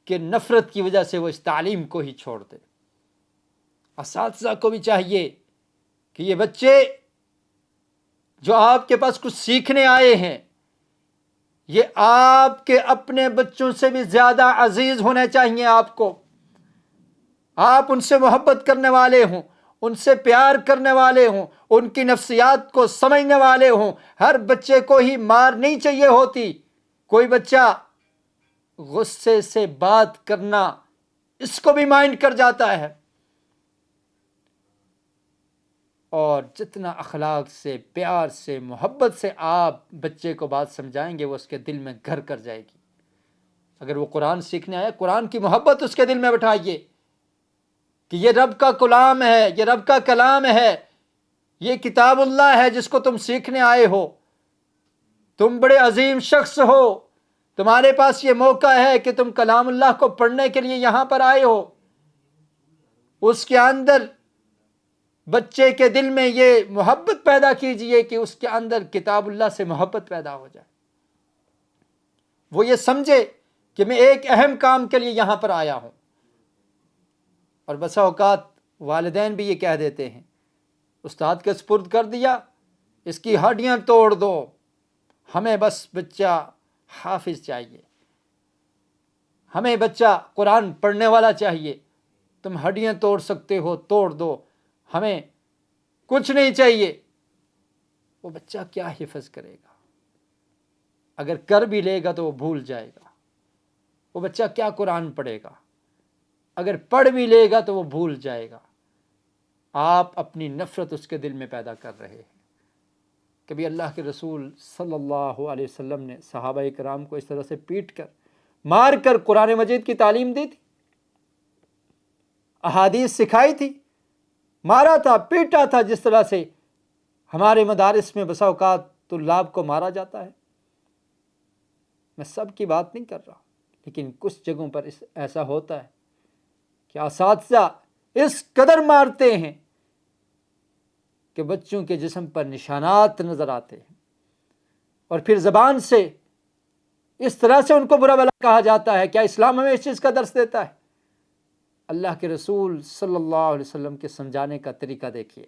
کہ نفرت کی وجہ سے وہ اس تعلیم کو ہی چھوڑ دے۔ اساتذہ کو بھی چاہیے کہ یہ بچے جو آپ کے پاس کچھ سیکھنے آئے ہیں، یہ آپ کے اپنے بچوں سے بھی زیادہ عزیز ہونے چاہیے۔ آپ ان سے محبت کرنے والے ہوں، ان سے پیار کرنے والے ہوں، ان کی نفسیات کو سمجھنے والے ہوں۔ ہر بچے کو ہی مار نہیں چاہیے ہوتی، کوئی بچہ غصے سے بات کرنا اس کو بھی مائنڈ کر جاتا ہے، اور جتنا اخلاق سے، پیار سے، محبت سے آپ بچے کو بات سمجھائیں گے، وہ اس کے دل میں گھر کر جائے گی۔ اگر وہ قرآن سیکھنے آیا، قرآن کی محبت اس کے دل میں بٹھائیے کہ یہ رب کا کلام ہے، یہ رب کا کلام ہے، یہ کتاب اللہ ہے جس کو تم سیکھنے آئے ہو۔ تم بڑے عظیم شخص ہو، تمہارے پاس یہ موقع ہے کہ تم کلام اللہ کو پڑھنے کے لیے یہاں پر آئے ہو۔ اس کے اندر بچے کے دل میں یہ محبت پیدا کیجئے کہ اس کے اندر کتاب اللہ سے محبت پیدا ہو جائے، وہ یہ سمجھے کہ میں ایک اہم کام کے لیے یہاں پر آیا ہوں۔ اور بسا اوقات والدین بھی یہ کہہ دیتے ہیں، استاد کے سپرد کر دیا، اس کی ہڈیاں توڑ دو، ہمیں بس بچہ حافظ چاہیے، ہمیں بچہ قرآن پڑھنے والا چاہیے، تم ہڈیاں توڑ سکتے ہو توڑ دو، ہمیں کچھ نہیں چاہیے۔ وہ بچہ کیا حفظ کرے گا؟ اگر کر بھی لے گا تو وہ بھول جائے گا۔ وہ بچہ کیا قرآن پڑھے گا؟ اگر پڑھ بھی لے گا تو وہ بھول جائے گا۔ آپ اپنی نفرت اس کے دل میں پیدا کر رہے ہیں۔ کبھی اللہ کے رسول صلی اللہ علیہ وسلم نے صحابہ کرام کو اس طرح سے پیٹ کر، مار کر قرآن مجید کی تعلیم دی تھی؟ احادیث سکھائی تھی؟ مارا تھا، پیٹا تھا؟ جس طرح سے ہمارے مدارس میں بسا اوقات طلاب کو مارا جاتا ہے۔ میں سب کی بات نہیں کر رہا، لیکن کچھ جگہوں پر ایسا ہوتا ہے کہ اساتذہ اس قدر مارتے ہیں کہ بچوں کے جسم پر نشانات نظر آتے ہیں، اور پھر زبان سے اس طرح سے ان کو برا بھلا کہا جاتا ہے۔ کیا اسلام ہمیں اس چیز کا درس دیتا ہے؟ اللہ کے رسول صلی اللہ علیہ وسلم کے سمجھانے کا طریقہ دیکھیے.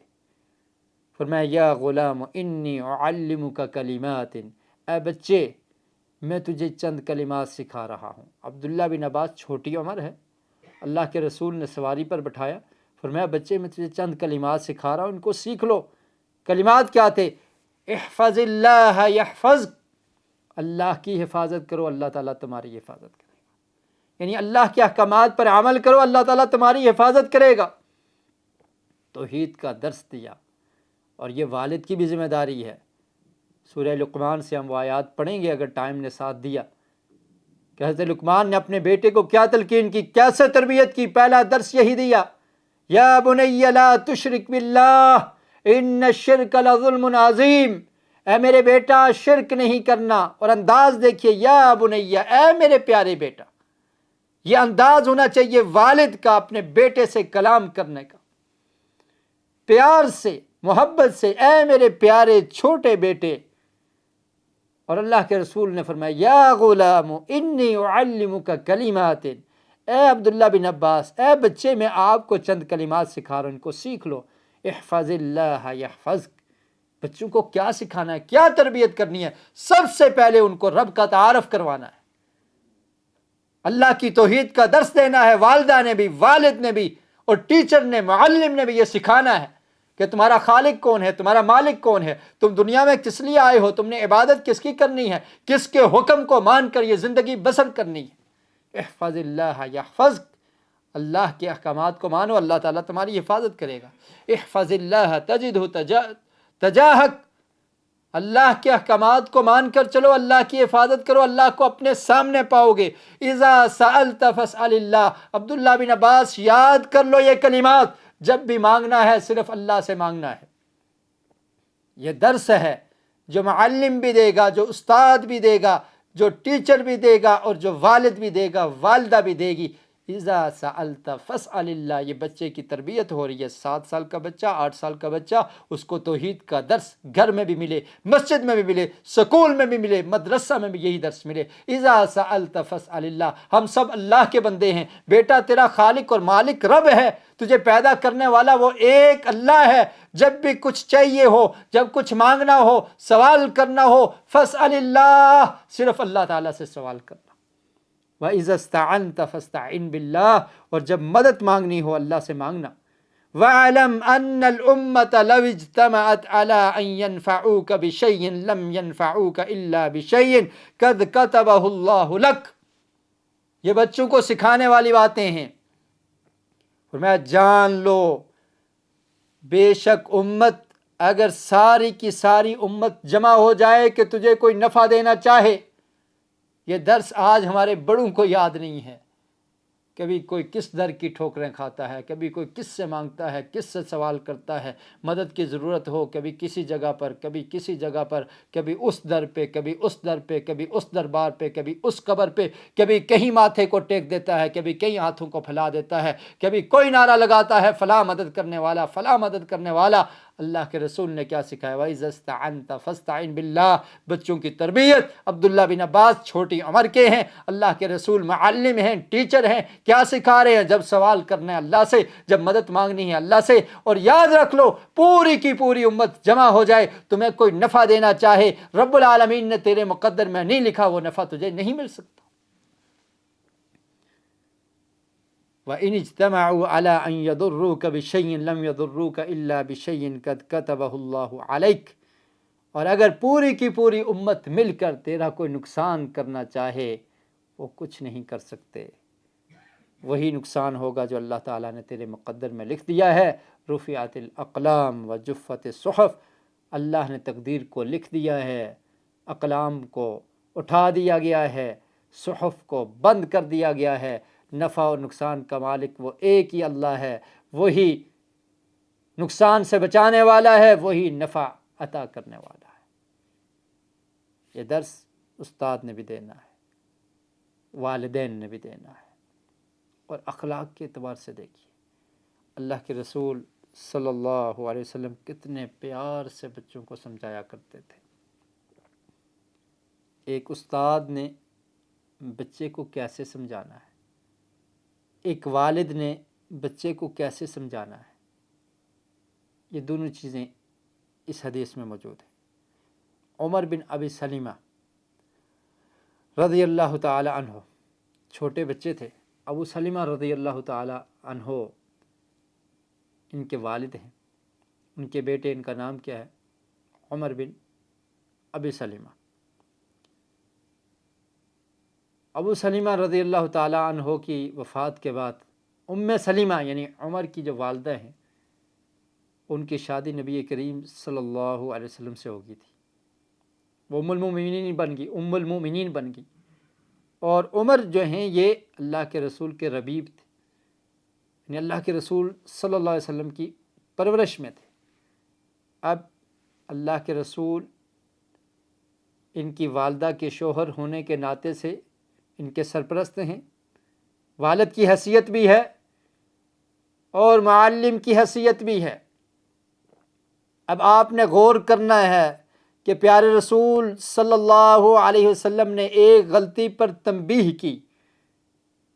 فرمایا یا غلام انی اعلمک کلمات، اے بچے میں تجھے چند کلمات سکھا رہا ہوں. عبداللہ بن عباس چھوٹی عمر ہے، اللہ کے رسول نے سواری پر بٹھایا، فرمایا بچے میں تجھے چند کلمات سکھا رہا ہوں، ان کو سیکھ لو. کلمات کیا تھے؟ احفظ اللہ یحفظک، اللہ کی حفاظت کرو اللہ تعالیٰ تمہاری حفاظت کرے گا. یعنی اللہ کے احکامات پر عمل کرو اللہ تعالیٰ تمہاری حفاظت کرے گا. توحید کا درس دیا، اور یہ والد کی بھی ذمہ داری ہے. سورہ لقمان سے ہم وہ آیات پڑھیں گے اگر ٹائم نے ساتھ دیا کہ حضرت لقمان نے اپنے بیٹے کو کیا تلقین کی، کیسے تربیت کی. پہلا درس یہی دیا، یا بنی لا تشرک باللہ ان الشرک لظلم عظیم، اے میرے بیٹا شرک نہیں کرنا. اور انداز دیکھیے، یا بنی، اے میرے پیارے بیٹا. یہ انداز ہونا چاہیے والد کا اپنے بیٹے سے کلام کرنے کا، پیار سے، محبت سے، اے میرے پیارے چھوٹے بیٹے. اور اللہ کے رسول نے فرمایا یا غلام انی اعلمک کلمات، اے عبداللہ بن عباس، اے بچے میں آپ کو چند کلمات سکھا رہا ہوں، ان کو سیکھ لو. احفظ اللہ یحفظک. بچوں کو کیا سکھانا ہے، کیا تربیت کرنی ہے؟ سب سے پہلے ان کو رب کا تعارف کروانا ہے، اللہ کی توحید کا درس دینا ہے. والدہ نے بھی، والد نے بھی، اور ٹیچر نے، معلم نے بھی یہ سکھانا ہے کہ تمہارا خالق کون ہے، تمہارا مالک کون ہے، تم دنیا میں کس لیے آئے ہو، تم نے عبادت کس کی کرنی ہے، کس کے حکم کو مان کر یہ زندگی بسر کرنی ہے. احفظ اللہ یحفظک، اللہ کے احکامات کو مانو اللہ تعالیٰ تمہاری حفاظت کرے گا. احفظ اللہ تجدہ تجاہک، اللہ کے احکامات کو مان کر چلو، اللہ کی حفاظت کرو، اللہ کو اپنے سامنے پاؤ گے. اذا سألت فاسأل اللہ. عبداللہ بن عباس یاد کر لو یہ کلمات، جب بھی مانگنا ہے صرف اللہ سے مانگنا ہے. یہ درس ہے جو معلم بھی دے گا، جو استاد بھی دے گا، جو ٹیچر بھی دے گا، اور جو والد بھی دے گا، والدہ بھی دے گی. اذا سألت فاسأل اللہ. یہ بچے کی تربیت ہو رہی ہے. 7 سال کا بچہ، 8 سال کا بچہ، اس کو توحید کا درس گھر میں بھی ملے، مسجد میں بھی ملے، سکول میں بھی ملے، مدرسہ میں بھی یہی درس ملے. اذا سألت فاسأل اللہ. ہم سب اللہ کے بندے ہیں. بیٹا تیرا خالق اور مالک رب ہے، تجھے پیدا کرنے والا وہ ایک اللہ ہے. جب بھی کچھ چاہیے ہو، جب کچھ مانگنا ہو، سوال کرنا ہو، فاسأل اللہ، صرف اللہ تعالیٰ سے سوال کرنا. وَإِذَا اسْتَعَنْتَ فَاسْتَعِنْ بِاللَّهِ، اور جب مدد مانگنی ہو اللہ سے مانگنا. وَاعْلَمْ أَنَّ الْأُمَّةَ لَوْ اجْتَمَعَتْ عَلَىٰ أَنْ يَنْفَعُوكَ بِشَيْءٍ لَمْ يَنْفَعُوكَ إِلَّا بِشَيْءٍ قَدْ كَتَبَهُ اللَّهُ لَكَ. یہ بچوں کو سکھانے والی باتیں ہیں. فرمایا جان لو، بے شک امت، اگر ساری کی ساری امت جمع ہو جائے کہ تجھے کوئی نفع دینا چاہے. یہ درس آج ہمارے بڑوں کو یاد نہیں ہے. کبھی کوئی کس در کی ٹھوکریں کھاتا ہے، کبھی کوئی کس سے مانگتا ہے، کس سے سوال کرتا ہے. مدد کی ضرورت ہو کبھی کسی جگہ پر، کبھی کسی جگہ پر، کبھی اس در پہ، کبھی اس در پہ، کبھی اس دربار پہ، کبھی اس قبر پہ، کبھی کہیں ماتھے کو ٹیک دیتا ہے، کبھی کہیں ہاتھوں کو پھیلا دیتا ہے، کبھی کوئی نعرہ لگاتا ہے فلاں مدد کرنے والا، فلاں مدد کرنے والا. اللہ کے رسول نے کیا سکھایا؟ وَإِذَا اسْتَعَنْتَ فَاسْتَعِنْ بِاللَّهِ. بچوں کی تربیت. عبداللہ بن عباس چھوٹی عمر کے ہیں، اللہ کے رسول معلم ہیں، ٹیچر ہیں. کیا سکھا رہے ہیں؟ جب سوال کرنا ہے اللہ سے، جب مدد مانگنی ہے اللہ سے. اور یاد رکھ لو، پوری کی پوری امت جمع ہو جائے، تمہیں کوئی نفع دینا چاہے، رب العالمین نے تیرے مقدر میں نہیں لکھا، وہ نفع تجھے نہیں مل سکتا. وَإِنِ اجْتَمَعُوا عَلَىٰ أَن يَضُرُّوكَ بِشَيْءٍ لَمْ يَضُرُّوكَ إِلَّا بِشَيْءٍ قَدْ كَتَبَهُ اللَّهُ عَلَيْكَ. اور اگر پوری کی پوری امت مل کر تیرا کوئی نقصان کرنا چاہے، وہ کچھ نہیں کر سکتے. وہی نقصان ہوگا جو اللہ تعالیٰ نے تیرے مقدر میں لکھ دیا ہے. رفعت الاقلام وجفت الصحف. اللہ نے تقدیر کو لکھ دیا ہے، اقلام کو اٹھا دیا گیا ہے، صحف کو بند کر دیا گیا ہے. نفع اور نقصان کا مالک وہ ایک ہی اللہ ہے. وہی نقصان سے بچانے والا ہے، وہی نفع عطا کرنے والا ہے. یہ درس استاد نے بھی دینا ہے، والدین نے بھی دینا ہے. اور اخلاق کے اعتبار سے دیکھیے، اللہ کے رسول صلی اللہ علیہ وسلم کتنے پیار سے بچوں کو سمجھایا کرتے تھے. ایک استاد نے بچے کو کیسے سمجھانا ہے، ایک والد نے بچے کو کیسے سمجھانا ہے، یہ دونوں چیزیں اس حدیث میں موجود ہیں۔ عمر بن ابی سلمہ رضی اللہ تعالی عنہ چھوٹے بچے تھے۔ ابو سلمہ رضی اللہ تعالی عنہ ان کے والد ہیں، ان کے بیٹے، ان کا نام کیا ہے؟ عمر بن ابی سلمہ۔ ابو سلمہ رضی اللہ تعالی عنہ کی وفات کے بعد سلمہ یعنی عمر کی جو والدہ ہیں، ان کی شادی نبی کریم صلی اللہ علیہ وسلم سے ہو گئی تھی۔ وہ ام المؤمنین بن گئی۔ اور عمر جو ہیں یہ اللہ کے رسول کے ربیب تھے، یعنی اللہ کے رسول صلی اللہ علیہ وسلم کی پرورش میں تھے۔ اب اللہ کے رسول ان کی والدہ کے شوہر ہونے کے ناطے سے ان کے سرپرست ہیں، والد کی حیثیت بھی ہے اور معلم کی حیثیت بھی ہے۔ اب آپ نے غور کرنا ہے کہ پیارے رسول صلی اللہ علیہ وسلم نے ایک غلطی پر تنبیہ کی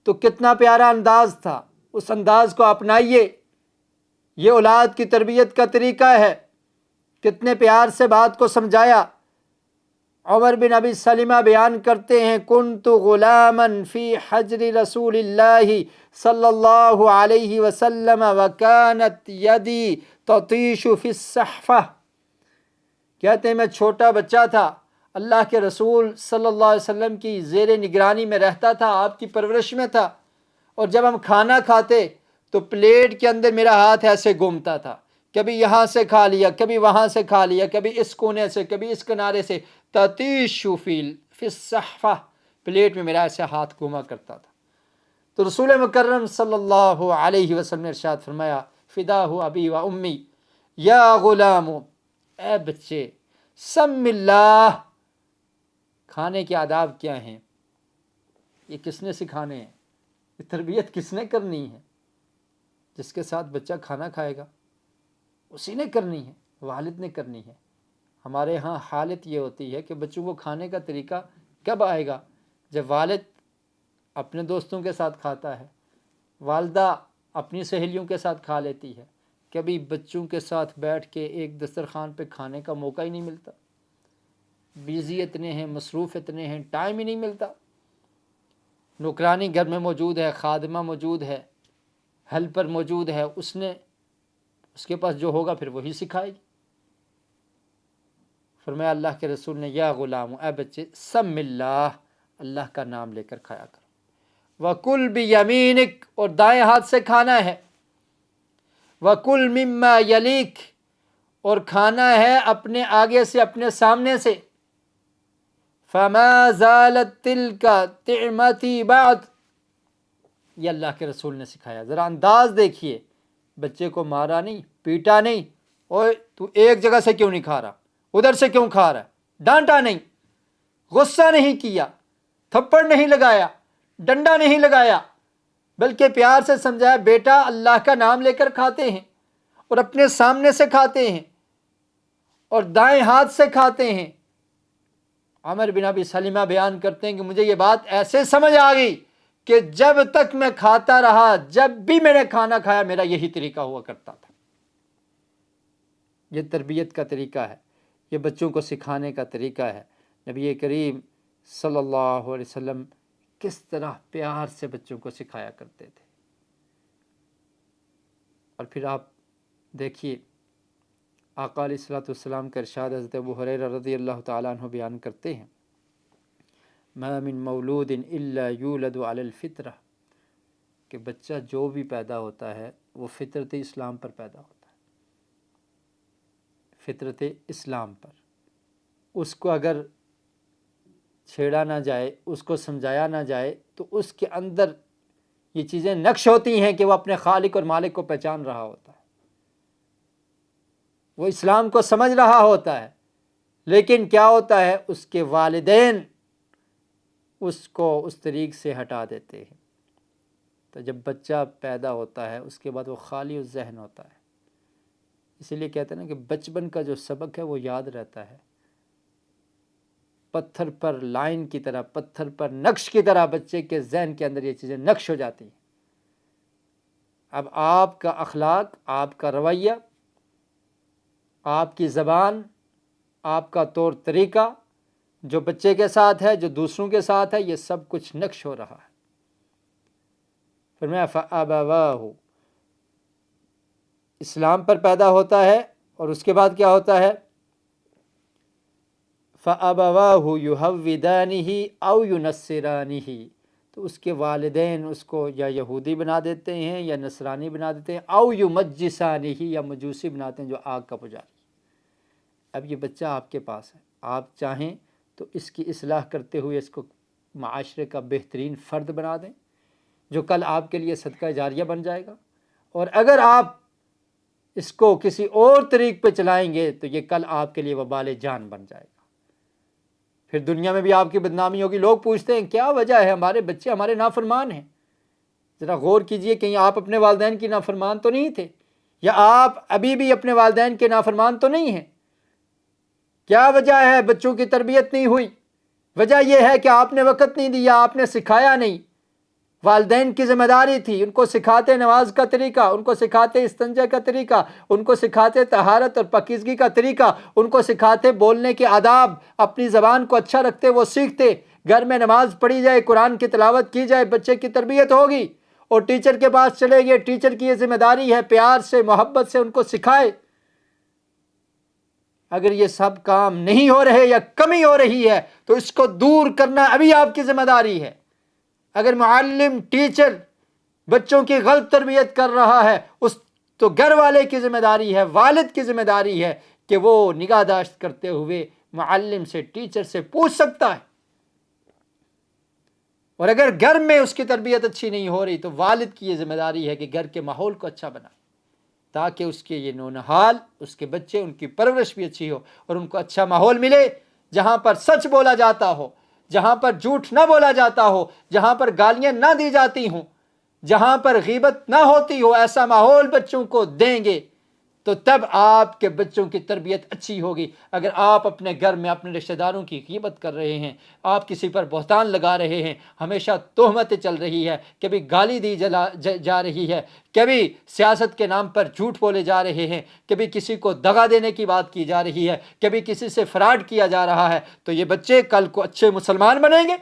تو کتنا پیارا انداز تھا، اس انداز کو اپنائیے۔ یہ اولاد کی تربیت کا طریقہ ہے، کتنے پیار سے بات کو سمجھایا۔ عمر بن ابی سلمہ بیان کرتے ہیں، کنت غلاما فی حجر رسول اللہ صلی اللہ علیہ وسلم وکانت یدی تطیش فی الصحفہ۔ کہتے ہیں میں چھوٹا بچہ تھا، اللہ کے رسول صلی اللہ علیہ وسلم کی زیر نگرانی میں رہتا تھا، آپ کی پرورش میں تھا، اور جب ہم کھانا کھاتے تو پلیٹ کے اندر میرا ہاتھ ایسے گھومتا تھا، کبھی یہاں سے کھا لیا، کبھی وہاں سے کھا لیا، کبھی اس کونے سے، کبھی اس کنارے سے، تطیش فی الصحفہ، پلیٹ میں میرا ایسے ہاتھ گھوما کرتا تھا۔ تو رسول مکرم صلی اللہ علیہ وسلم نے ارشاد فرمایا، فداہ ابی و امی یا غلام، اے بچے، سم اللہ، کھانے کے آداب کیا ہیں، یہ کس نے سکھانے ہیں، یہ تربیت کس نے کرنی ہے؟ جس کے ساتھ بچہ کھانا کھائے گا اسی نے کرنی ہے، والد نے کرنی ہے۔ ہمارے ہاں حالت یہ ہوتی ہے کہ بچوں کو کھانے کا طریقہ کب آئے گا؟ جب والد اپنے دوستوں کے ساتھ کھاتا ہے، والدہ اپنی سہیلیوں کے ساتھ کھا لیتی ہے، کبھی بچوں کے ساتھ بیٹھ کے ایک دسترخوان پہ کھانے کا موقع ہی نہیں ملتا۔ بیزی اتنے ہیں، مصروف اتنے ہیں، ٹائم ہی نہیں ملتا۔ نوکرانی گھر میں موجود ہے، خادمہ موجود ہے، ہیلپر موجود ہے، اس کے پاس جو ہوگا پھر وہی سکھائے گی۔ فرمایا اللہ کے رسول نے، یا غلام، اے بچے، سم اللہ، اللہ کا نام لے کر کھایا کرو۔ وَكُلْ بِيَمِينِكَ، اور دائیں ہاتھ سے کھانا ہے۔ وَكُلْ مِمَّا يَلِيكَ، اور کھانا ہے اپنے آگے سے، اپنے سامنے سے۔ فَمَا زَالَتْ تِلْكَ طِعْمَتِي بَعْدُ، یہ اللہ کے رسول نے سکھایا۔ ذرا انداز دیکھیے، بچے کو مارا نہیں، پیٹا نہیں، اوے تو ایک جگہ سے کیوں نہیں کھا رہا، ادھر سے کیوں کھا رہا، ڈانٹا نہیں، غصہ نہیں کیا، تھپڑ نہیں لگایا، ڈنڈا نہیں لگایا، بلکہ پیار سے سمجھایا، بیٹا اللہ کا نام لے کر کھاتے ہیں، اور اپنے سامنے سے کھاتے ہیں، اور دائیں ہاتھ سے کھاتے ہیں۔ عمر بن ابی سلمہ بیان کرتے ہیں کہ مجھے یہ بات ایسے سمجھ آ گئی کہ جب تک میں کھاتا رہا، جب بھی میں نے کھانا کھایا، میرا یہی طریقہ ہوا کرتا تھا۔ یہ تربیت کا طریقہ ہے، یہ بچوں کو سکھانے کا طریقہ ہے۔ نبی کریم صلی اللہ علیہ وسلم کس طرح پیار سے بچوں کو سکھایا کرتے تھے۔ اور پھر آپ دیکھیے، آقا علیہ الصلوۃ والسلام کا ارشاد حضرت ابو ہریرہ رضی اللہ تعالیٰ عنہ بیان کرتے ہیں، ما من مولود الا یولد علی الفطرہ، کہ بچہ جو بھی پیدا ہوتا ہے وہ فطرت اسلام پر پیدا ہوتا ہے، فطرت اسلام پر۔ اس کو اگر چھیڑا نہ جائے، اس کو سمجھایا نہ جائے، تو اس کے اندر یہ چیزیں نقش ہوتی ہیں کہ وہ اپنے خالق اور مالک کو پہچان رہا ہوتا ہے، وہ اسلام کو سمجھ رہا ہوتا ہے، لیکن کیا ہوتا ہے، اس کے والدین اس کو اس طریق سے ہٹا دیتے ہیں۔ تو جب بچہ پیدا ہوتا ہے اس کے بعد وہ خالی الذہن ہوتا ہے۔ اسی لیے کہتے ہیں نا کہ بچپن کا جو سبق ہے وہ یاد رہتا ہے، پتھر پر لائن کی طرح، پتھر پر نقش کی طرح بچے کے ذہن کے اندر یہ چیزیں نقش ہو جاتی ہیں۔ اب آپ کا اخلاق، آپ کا رویہ، آپ کی زبان، آپ کا طور طریقہ جو بچے کے ساتھ ہے، جو دوسروں کے ساتھ ہے، یہ سب کچھ نقش ہو رہا ہے۔ فرمایا فَأَبَوَاهُ، اسلام پر پیدا ہوتا ہے اور اس کے بعد کیا ہوتا ہے؟ فَأَبَوَاهُ يُهَوِّدَانِهِ أَوْ يُنَصِّرَانِهِ، تو اس کے والدین اس کو یا یہودی بنا دیتے ہیں یا نصرانی بنا دیتے ہیں، او یمجسانہ، یا مجوسی بناتے ہیں جو آگ کا پجاری۔ اب یہ بچہ آپ کے پاس ہے، آپ چاہیں تو اس کی اصلاح کرتے ہوئے اس کو معاشرے کا بہترین فرد بنا دیں جو کل آپ کے لیے صدقہ جاریہ بن جائے گا، اور اگر آپ اس کو کسی اور طریق پہ چلائیں گے تو یہ کل آپ کے لیے وبال جان بن جائے گا۔ پھر دنیا میں بھی آپ کی بدنامی ہوگی۔ لوگ پوچھتے ہیں کیا وجہ ہے ہمارے بچے ہمارے نافرمان ہیں؟ ذرا غور کیجئے، کہیں آپ اپنے والدین کی نافرمان تو نہیں تھے، یا آپ ابھی بھی اپنے والدین کے نافرمان تو نہیں ہیں؟ کیا وجہ ہے بچوں کی تربیت نہیں ہوئی؟ وجہ یہ ہے کہ آپ نے وقت نہیں دیا، آپ نے سکھایا نہیں۔ والدین کی ذمہ داری تھی، ان کو سکھاتے نماز کا طریقہ، ان کو سکھاتے استنجا کا طریقہ، ان کو سکھاتے طہارت اور پاکیزگی کا طریقہ، ان کو سکھاتے بولنے کے آداب، اپنی زبان کو اچھا رکھتے وہ سیکھتے، گھر میں نماز پڑھی جائے، قرآن کی تلاوت کی جائے، بچے کی تربیت ہوگی، اور ٹیچر کے پاس چلے گئے، ٹیچر کی یہ ذمہ داری ہے پیار سے محبت سے ان کو سکھائے۔ اگر یہ سب کام نہیں ہو رہے یا کمی ہو رہی ہے تو اس کو دور کرنا ابھی آپ کی ذمہ داری ہے۔ اگر معلم ٹیچر بچوں کی غلط تربیت کر رہا ہے تو گھر والے کی ذمہ داری ہے، والد کی ذمہ داری ہے کہ وہ نگہداشت کرتے ہوئے معلم سے، ٹیچر سے پوچھ سکتا ہے، اور اگر گھر میں اس کی تربیت اچھی نہیں ہو رہی تو والد کی یہ ذمہ داری ہے کہ گھر کے ماحول کو اچھا بنائے تاکہ اس کے یہ نونہال، اس کے بچے، ان کی پرورش بھی اچھی ہو اور ان کو اچھا ماحول ملے جہاں پر سچ بولا جاتا ہو، جہاں پر جھوٹ نہ بولا جاتا ہو، جہاں پر گالیاں نہ دی جاتی ہوں، جہاں پر غیبت نہ ہوتی ہو۔ ایسا ماحول بچوں کو دیں گے تو تب آپ کے بچوں کی تربیت اچھی ہوگی۔ اگر آپ اپنے گھر میں اپنے رشتہ داروں کی غیبت کر رہے ہیں، آپ کسی پر بہتان لگا رہے ہیں، ہمیشہ تہمتیں چل رہی ہے، کبھی گالی دی جا رہی ہے، کبھی سیاست کے نام پر جھوٹ بولے جا رہے ہیں، کبھی کسی کو دغا دینے کی بات کی جا رہی ہے، کبھی کسی سے فراڈ کیا جا رہا ہے، تو یہ بچے کل کو اچھے مسلمان بنیں گے؟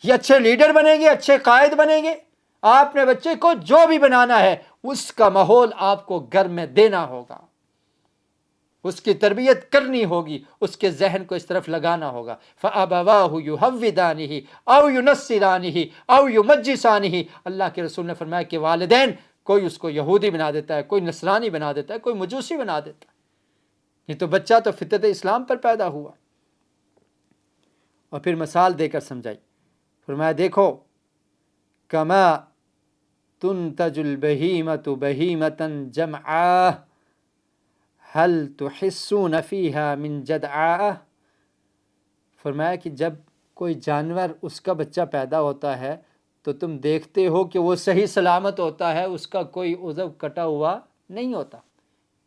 یہ اچھے لیڈر بنیں گے؟ اچھے قائد بنیں گے؟ آپ نے بچے کو جو بھی بنانا ہے اس کا ماحول آپ کو گھر میں دینا ہوگا، اس کی تربیت کرنی ہوگی، اس کے ذہن کو اس طرف لگانا ہوگا۔ فَأَبَوَاهُ يُهَوِّدَانِهِ أَوْ يُنَصِّرَانِهِ أَوْ يُمَجِّسَانِهِ۔ اللہ کے رسول نے فرمایا کہ والدین کوئی اس کو یہودی بنا دیتا ہے، کوئی نصرانی بنا دیتا ہے، کوئی مجوسی بنا دیتا ہے۔ یہ تو بچہ تو فطرت اسلام پر پیدا ہوا۔ اور پھر مثال دے کر سمجھائی، فرمایا دیکھو کما تنتج البہیمۃ بہیمۃ جمعاء هل تحسون فیها من جدعاء۔ فرمایا کہ جب کوئی جانور اس کا بچہ پیدا ہوتا ہے تو تم دیکھتے ہو کہ وہ صحیح سلامت ہوتا ہے، اس کا کوئی عضو کٹا ہوا نہیں ہوتا۔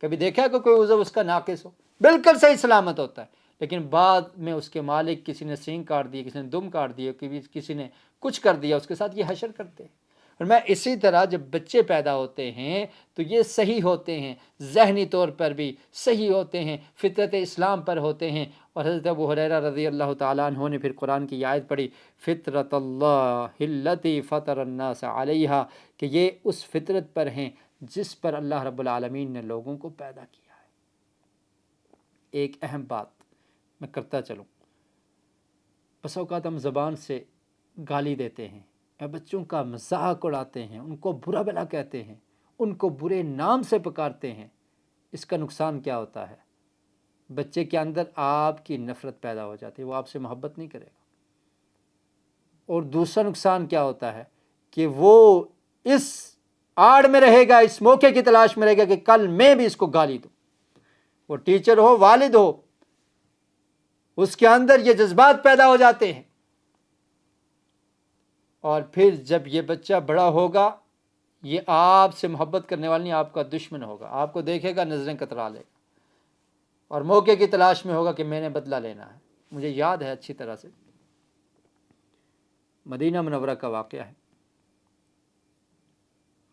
کبھی دیکھا کہ کوئی عضو اس کا ناقص ہو؟ بالکل صحیح سلامت ہوتا ہے، لیکن بعد میں اس کے مالک کسی نے سینگ کاٹ دی، کسی نے دم کاٹ دیا، کسی نے کچھ کر دیا، اس کے ساتھ یہ حشر کرتے ہیں۔ اور میں اسی طرح جب بچے پیدا ہوتے ہیں تو یہ صحیح ہوتے ہیں، ذہنی طور پر بھی صحیح ہوتے ہیں، فطرت اسلام پر ہوتے ہیں۔ اور حضرت ابو ہریرہ رضی اللہ تعالیٰ عنہ نے پھر قرآن کی آیت پڑھی، فطرت اللہ التی فطر الناس علیہا، کہ یہ اس فطرت پر ہیں جس پر اللہ رب العالمین نے لوگوں کو پیدا کیا ہے۔ ایک اہم بات میں کرتا چلوں، بس اوقات ہم زبان سے گالی دیتے ہیں، بچوں کا مذاق اڑاتے ہیں، ان کو برا بھلا کہتے ہیں، ان کو برے نام سے پکارتے ہیں۔ اس کا نقصان کیا ہوتا ہے؟ بچے کے اندر آپ کی نفرت پیدا ہو جاتی ہے، وہ آپ سے محبت نہیں کرے گا۔ اور دوسرا نقصان کیا ہوتا ہے کہ وہ اس آڑ میں رہے گا، اس موقع کی تلاش میں رہے گا کہ کل میں بھی اس کو گالی دوں۔ وہ ٹیچر ہو، والد ہو، اس کے اندر یہ جذبات پیدا ہو جاتے ہیں، اور پھر جب یہ بچہ بڑا ہوگا یہ آپ سے محبت کرنے والا نہیں، آپ کا دشمن ہوگا، آپ کو دیکھے گا نظریں کترا لے گا، اور موقع کی تلاش میں ہوگا کہ میں نے بدلہ لینا ہے۔ مجھے یاد ہے اچھی طرح سے مدینہ منورہ کا واقعہ ہے۔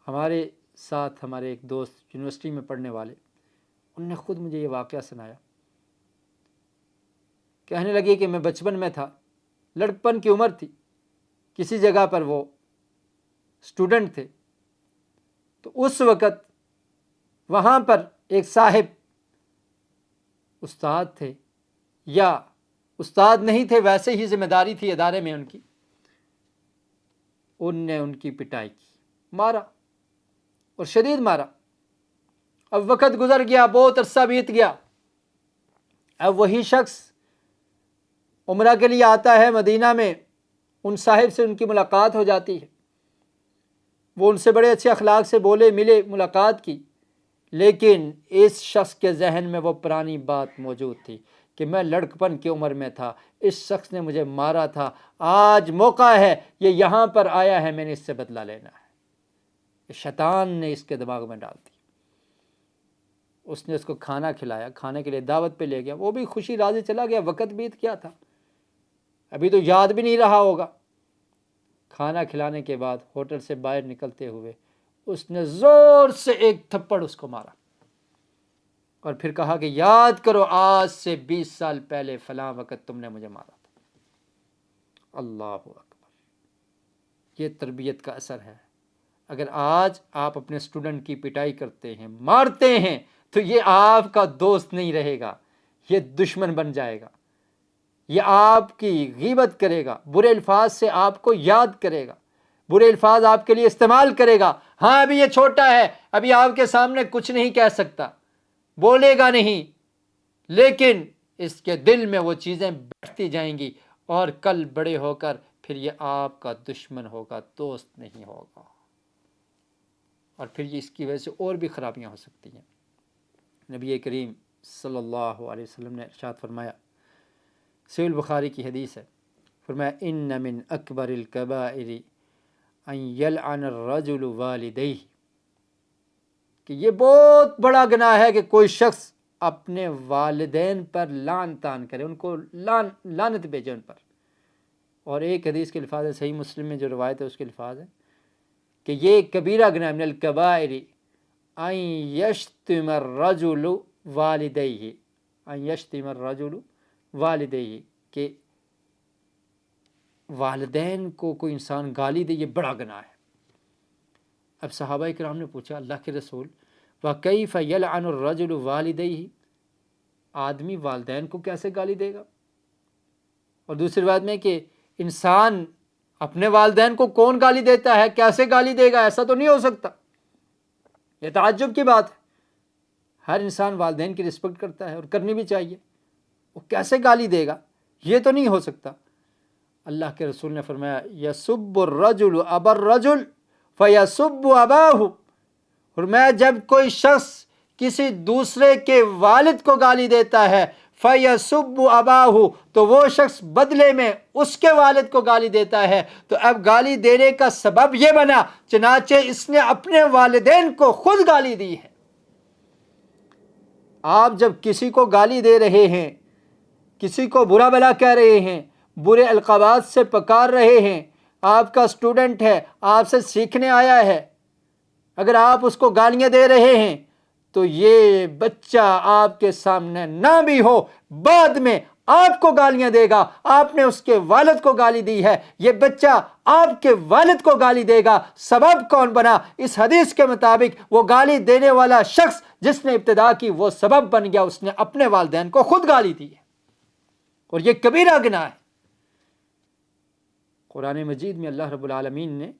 ہمارے ساتھ ہمارے ایک دوست یونیورسٹی میں پڑھنے والے، انہوں نے خود مجھے یہ واقعہ سنایا، کہنے لگے کہ میں بچپن میں تھا، لڑکپن کی عمر تھی، کسی جگہ پر وہ اسٹوڈنٹ تھے، تو اس وقت وہاں پر ایک صاحب استاد تھے، یا استاد نہیں تھے، ویسے ہی ذمہ داری تھی ادارے میں ان کی، ان نے ان کی پٹائی کی، مارا اور شدید مارا۔ اب وقت گزر گیا، بہت عرصہ بیت گیا، اب وہی شخص عمرہ کے لیے آتا ہے مدینہ میں، ان صاحب سے ان کی ملاقات ہو جاتی ہے، وہ ان سے بڑے اچھے اخلاق سے بولے، ملے، ملاقات کی، لیکن اس شخص کے ذہن میں وہ پرانی بات موجود تھی کہ میں لڑکپن کی عمر میں تھا، اس شخص نے مجھے مارا تھا، آج موقع ہے، یہ یہاں پر آیا ہے، میں نے اس سے بدلہ لینا ہے۔ شیطان نے اس کے دماغ میں ڈال دی۔ اس نے اس کو کھانا کھلایا، کھانے کے لیے دعوت پہ لے گیا، وہ بھی خوشی راضی چلا گیا، وقت بیت گیا تھا، ابھی تو یاد بھی نہیں رہا ہوگا۔ کھانا کھلانے کے بعد ہوٹل سے باہر نکلتے ہوئے اس نے زور سے ایک تھپڑ اس کو مارا، اور پھر کہا کہ یاد کرو آج سے 20 سال پہلے فلاں وقت تم نے مجھے مارا تھا۔ اللہ اکبر، یہ تربیت کا اثر ہے۔ اگر آج آپ اپنے اسٹوڈنٹ کی پٹائی کرتے ہیں، مارتے ہیں، تو یہ آپ کا دوست نہیں رہے گا، یہ دشمن بن جائے گا، یہ آپ کی غیبت کرے گا، برے الفاظ سے آپ کو یاد کرے گا، برے الفاظ آپ کے لیے استعمال کرے گا۔ ہاں ابھی یہ چھوٹا ہے، ابھی آپ کے سامنے کچھ نہیں کہہ سکتا، بولے گا نہیں، لیکن اس کے دل میں وہ چیزیں بیٹھتی جائیں گی، اور کل بڑے ہو کر پھر یہ آپ کا دشمن ہوگا، دوست نہیں ہوگا، اور پھر یہ اس کی وجہ سے اور بھی خرابیاں ہو سکتی ہیں۔ نبی کریم صلی اللہ علیہ وسلم نے ارشاد فرمایا، صحیح البخاری کی حدیث ہے، فرمایا ان من اکبر الکبائر ان یلعن الرجل والدیہ، کہ یہ بہت بڑا گناہ ہے کہ کوئی شخص اپنے والدین پر لعن طعن کرے، ان کو لعنت بھیجے ان پر۔ اور ایک حدیث کے الفاظ ہے، صحیح مسلم میں جو روایت ہے اس کے الفاظ ہے کہ یہ کبیرہ گناہ من الکبائر ان یشتم الرجل والدیہ، ان یشتم الرجل والدیہ، کہ والدین کو کوئی انسان گالی دے، یہ بڑا گناہ ہے۔ اب صحابہ کرام نے پوچھا، اللہ کے رسول وَكَيْفَ يَلْعَنُ الرَّجُلُ وَالِدَيْهِ، آدمی والدین کو کیسے گالی دے گا؟ اور دوسری بات میں کہ انسان اپنے والدین کو کون گالی دیتا ہے، کیسے گالی دے گا؟ ایسا تو نہیں ہو سکتا، یہ تعجب کی بات ہے۔ ہر انسان والدین کی رسپیکٹ کرتا ہے اور کرنی بھی چاہیے، وہ کیسے گالی دے گا؟ یہ تو نہیں ہو سکتا۔ اللہ کے رسول نے فرمایا یسب الرجل ابا الرجل فیسب اباہ، اور میں جب کوئی شخص کسی دوسرے کے والد کو گالی دیتا ہے فیسب اباہ، تو وہ شخص بدلے میں اس کے والد کو گالی دیتا ہے، تو اب گالی دینے کا سبب یہ بنا، چنانچہ اس نے اپنے والدین کو خود گالی دی ہے۔ آپ جب کسی کو گالی دے رہے ہیں، کسی کو برا بلا کہہ رہے ہیں، برے القابات سے پکار رہے ہیں، آپ کا اسٹوڈنٹ ہے، آپ سے سیکھنے آیا ہے، اگر آپ اس کو گالیاں دے رہے ہیں تو یہ بچہ آپ کے سامنے نہ بھی ہو، بعد میں آپ کو گالیاں دے گا، آپ نے اس کے والد کو گالی دی ہے، یہ بچہ آپ کے والد کو گالی دے گا۔ سبب کون بنا؟ اس حدیث کے مطابق وہ گالی دینے والا شخص جس نے ابتدا کی، وہ سبب بن گیا، اس نے اپنے والدین کو خود گالی دی ہے، اور یہ کبیرہ گناہ ہے۔ قرآن مجید میں اللہ رب العالمین نے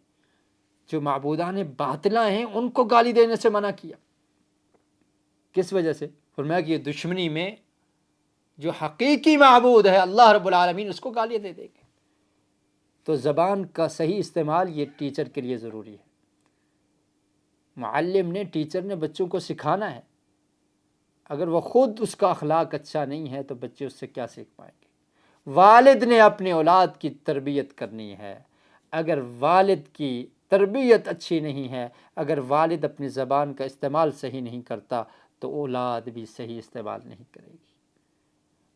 جو معبودان باطلہ ہیں ان کو گالی دینے سے منع کیا۔ کس وجہ سے؟ فرمایا کہ یہ دشمنی میں جو حقیقی معبود ہے اللہ رب العالمین، اس کو گالیاں دے دے گے۔ تو زبان کا صحیح استعمال یہ ٹیچر کے لیے ضروری ہے۔ معلم نے، ٹیچر نے بچوں کو سکھانا ہے، اگر وہ خود اس کا اخلاق اچھا نہیں ہے تو بچے اس سے کیا سیکھ پائیں گے؟ والد نے اپنے اولاد کی تربیت کرنی ہے، اگر والد کی تربیت اچھی نہیں ہے، اگر والد اپنی زبان کا استعمال صحیح نہیں کرتا تو اولاد بھی صحیح استعمال نہیں کرے گی۔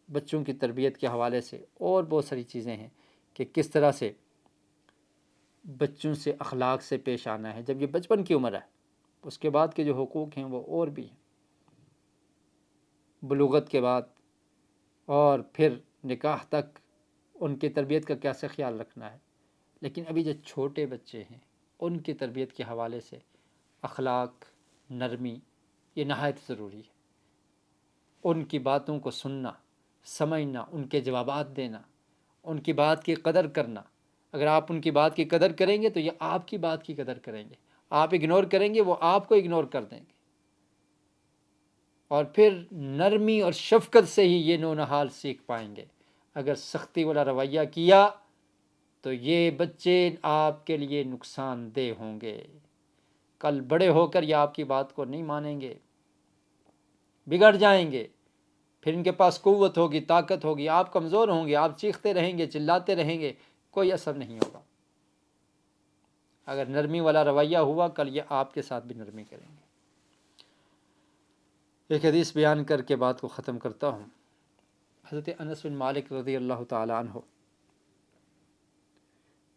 بچوں کی تربیت کے حوالے سے اور بہت ساری چیزیں ہیں کہ کس طرح سے بچوں سے اخلاق سے پیش آنا ہے جب یہ بچپن کی عمر ہے. اس کے بعد کے جو حقوق ہیں وہ اور بھی ہیں، بلوغت کے بعد اور پھر نکاح تک ان کی تربیت کا کیسے خیال رکھنا ہے. لیکن ابھی جو چھوٹے بچے ہیں ان کی تربیت کے حوالے سے اخلاق، نرمی یہ نہایت ضروری ہے. ان کی باتوں کو سننا، سمجھنا، ان کے جوابات دینا، ان کی بات کی قدر کرنا. اگر آپ ان کی بات کی قدر کریں گے تو یہ آپ کی بات کی قدر کریں گے. آپ اگنور کریں گے وہ آپ کو اگنور کر دیں گے. اور پھر نرمی اور شفقت سے ہی یہ نونہال سیکھ پائیں گے. اگر سختی والا رویہ کیا تو یہ بچے آپ کے لیے نقصان دہ ہوں گے. کل بڑے ہو کر یہ آپ کی بات کو نہیں مانیں گے، بگڑ جائیں گے. پھر ان کے پاس قوت ہوگی، طاقت ہوگی، آپ کمزور ہوں گے، آپ چیختے رہیں گے، چلاتے رہیں گے، کوئی اثر نہیں ہوگا. اگر نرمی والا رویہ ہوا کل یہ آپ کے ساتھ بھی نرمی کریں گے. ایک حدیث بیان کر کے بات کو ختم کرتا ہوں. حضرت انس بن مالک رضی اللہ تعالی عنہ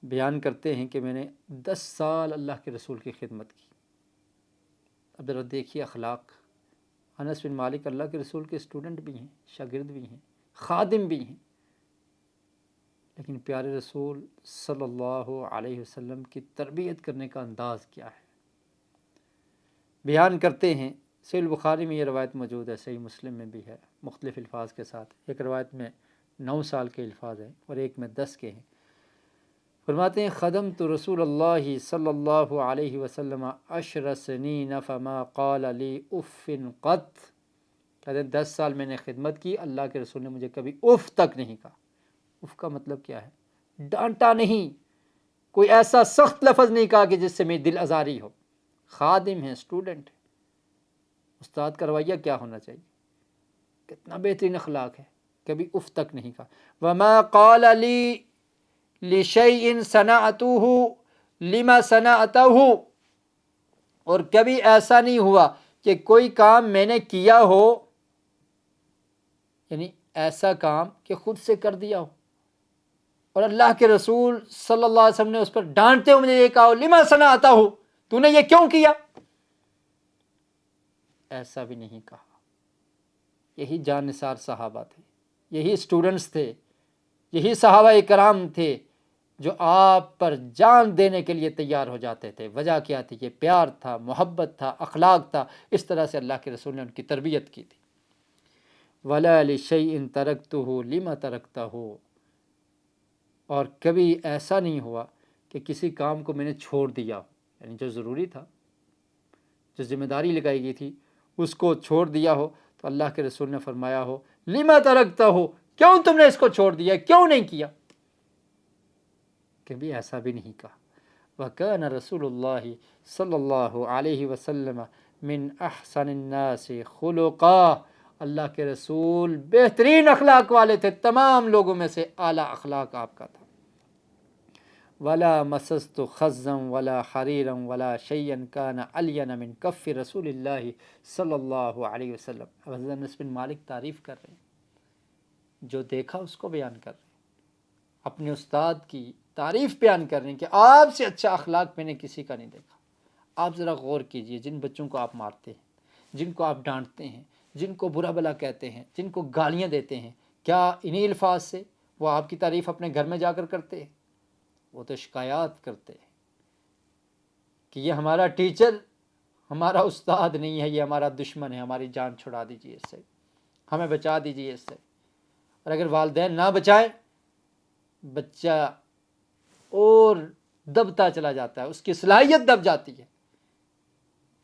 بیان کرتے ہیں کہ میں نے 10 سال اللہ کے رسول کی خدمت کی. اب ذرا دیکھیے اخلاق. انس بن مالک اللہ کے رسول کے اسٹوڈنٹ بھی ہیں، شاگرد بھی ہیں، خادم بھی ہیں، لیکن پیارے رسول صلی اللہ علیہ وسلم کی تربیت کرنے کا انداز کیا ہے. بیان کرتے ہیں، صحیح بخاری میں یہ روایت موجود ہے، صحیح مسلم میں بھی ہے مختلف الفاظ کے ساتھ. ایک روایت میں 9 سال کے الفاظ ہیں اور ایک میں 10 کے ہیں. فرماتے ہیں خدمت رسول اللہ صلی اللہ علیہ وسلم 10 سنین فما قال لی اف قط. کہتے ہیں 10 سال میں نے خدمت کی، اللہ کے رسول نے مجھے کبھی اف تک نہیں کہا. اف کا مطلب کیا ہے؟ ڈانٹا نہیں، کوئی ایسا سخت لفظ نہیں کہا کہ جس سے میری دل آزاری ہو. خادم ہے، اسٹوڈنٹ ہے، استاد کا رویہ کیا ہونا چاہیے؟ کتنا بہترین اخلاق ہے. کبھی اف تک نہیں کہا. وما قال لی لشیء صنعته لما صنعته. اور کبھی ایسا نہیں ہوا کہ کوئی کام میں نے کیا ہو، یعنی ایسا کام کہ خود سے کر دیا ہو اور اللہ کے رسول صلی اللہ علیہ وسلم نے اس پر ڈانٹتے ہوئے مجھے یہ کہا ہو لما صنعته، تو نے یہ کیوں کیا؟ ایسا بھی نہیں کہا. یہی جان نثار صحابہ تھے، یہی اسٹوڈنٹس تھے، یہی صحابہ کرام تھے جو آپ پر جان دینے کے لیے تیار ہو جاتے تھے. وجہ کیا تھی؟ یہ پیار تھا، محبت تھا، اخلاق تھا. اس طرح سے اللہ کے رسول نے ان کی تربیت کی تھی. وَلَا لِشَيْءٍ تَرَكْتُهُ لِمَ تَرَكْتَهُ. اور کبھی ایسا نہیں ہوا کہ کسی کام کو میں نے چھوڑ دیا ہو، یعنی جو ضروری تھا، جو ذمہ داری لگائی گئی تھی اس کو چھوڑ دیا ہو تو اللہ کے رسول نے فرمایا ہو لِمَ تَرَكْتَهُ، کیوں تم نے اس کو چھوڑ دیا، کیوں نہیں کیا؟ کبھی ایسا بھی نہیں کہا. وَكَانَ رسول اللہ صلی اللہ علیہ وسلم من احسن الناس خلقا. اللہ کے رسول بہترین اخلاق والے تھے، تمام لوگوں میں سے اعلیٰ اخلاق آپ کا تھا. وَلَا مَسَسْتُ خَزًّا وَلَا حَرِيرًا وَلَا شَيْئًا كَانَ أَلْيَنَ مِنْ كَفِّ رسول اللہ صلی اللہ علیہ وسلم. حضرت انس بن مالک تعریف کر رہے ہیں، جو دیکھا اس کو بیان کر رہے ہیں، اپنے استاد کی تعریف بیان کر رہے ہیں کہ آپ سے اچھا اخلاق میں نے کسی کا نہیں دیکھا. آپ ذرا غور کیجئے، جن بچوں کو آپ مارتے ہیں، جن کو آپ ڈانٹتے ہیں، جن کو برا بلا کہتے ہیں، جن کو گالیاں دیتے ہیں، کیا انہی الفاظ سے وہ آپ کی تعریف اپنے گھر میں جا کر کرتے ہیں؟ وہ تو شکایات کرتے ہیں کہ یہ ہمارا ٹیچر ہمارا استاد نہیں ہے، یہ ہمارا دشمن ہے، ہماری جان چھڑا دیجیے اس سے، ہمیں بچا دیجیے اس سے. اور اگر والدین نہ بچائیں بچہ اور دبتا چلا جاتا ہے، اس کی صلاحیت دب جاتی ہے.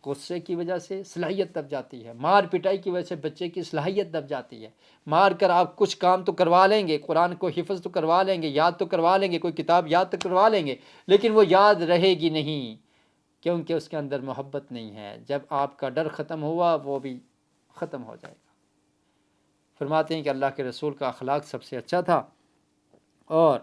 غصے کی وجہ سے صلاحیت دب جاتی ہے، مار پٹائی کی وجہ سے بچے کی صلاحیت دب جاتی ہے. مار کر آپ کچھ کام تو کروا لیں گے، قرآن کو حفظ تو کروا لیں گے، یاد تو کروا لیں گے، کوئی کتاب یاد تو کروا لیں گے، لیکن وہ یاد رہے گی نہیں کیونکہ اس کے اندر محبت نہیں ہے. جب آپ کا ڈر ختم ہوا وہ بھی ختم ہو جائے گا. فرماتے ہیں کہ اللہ کے رسول کا اخلاق سب سے اچھا تھا. اور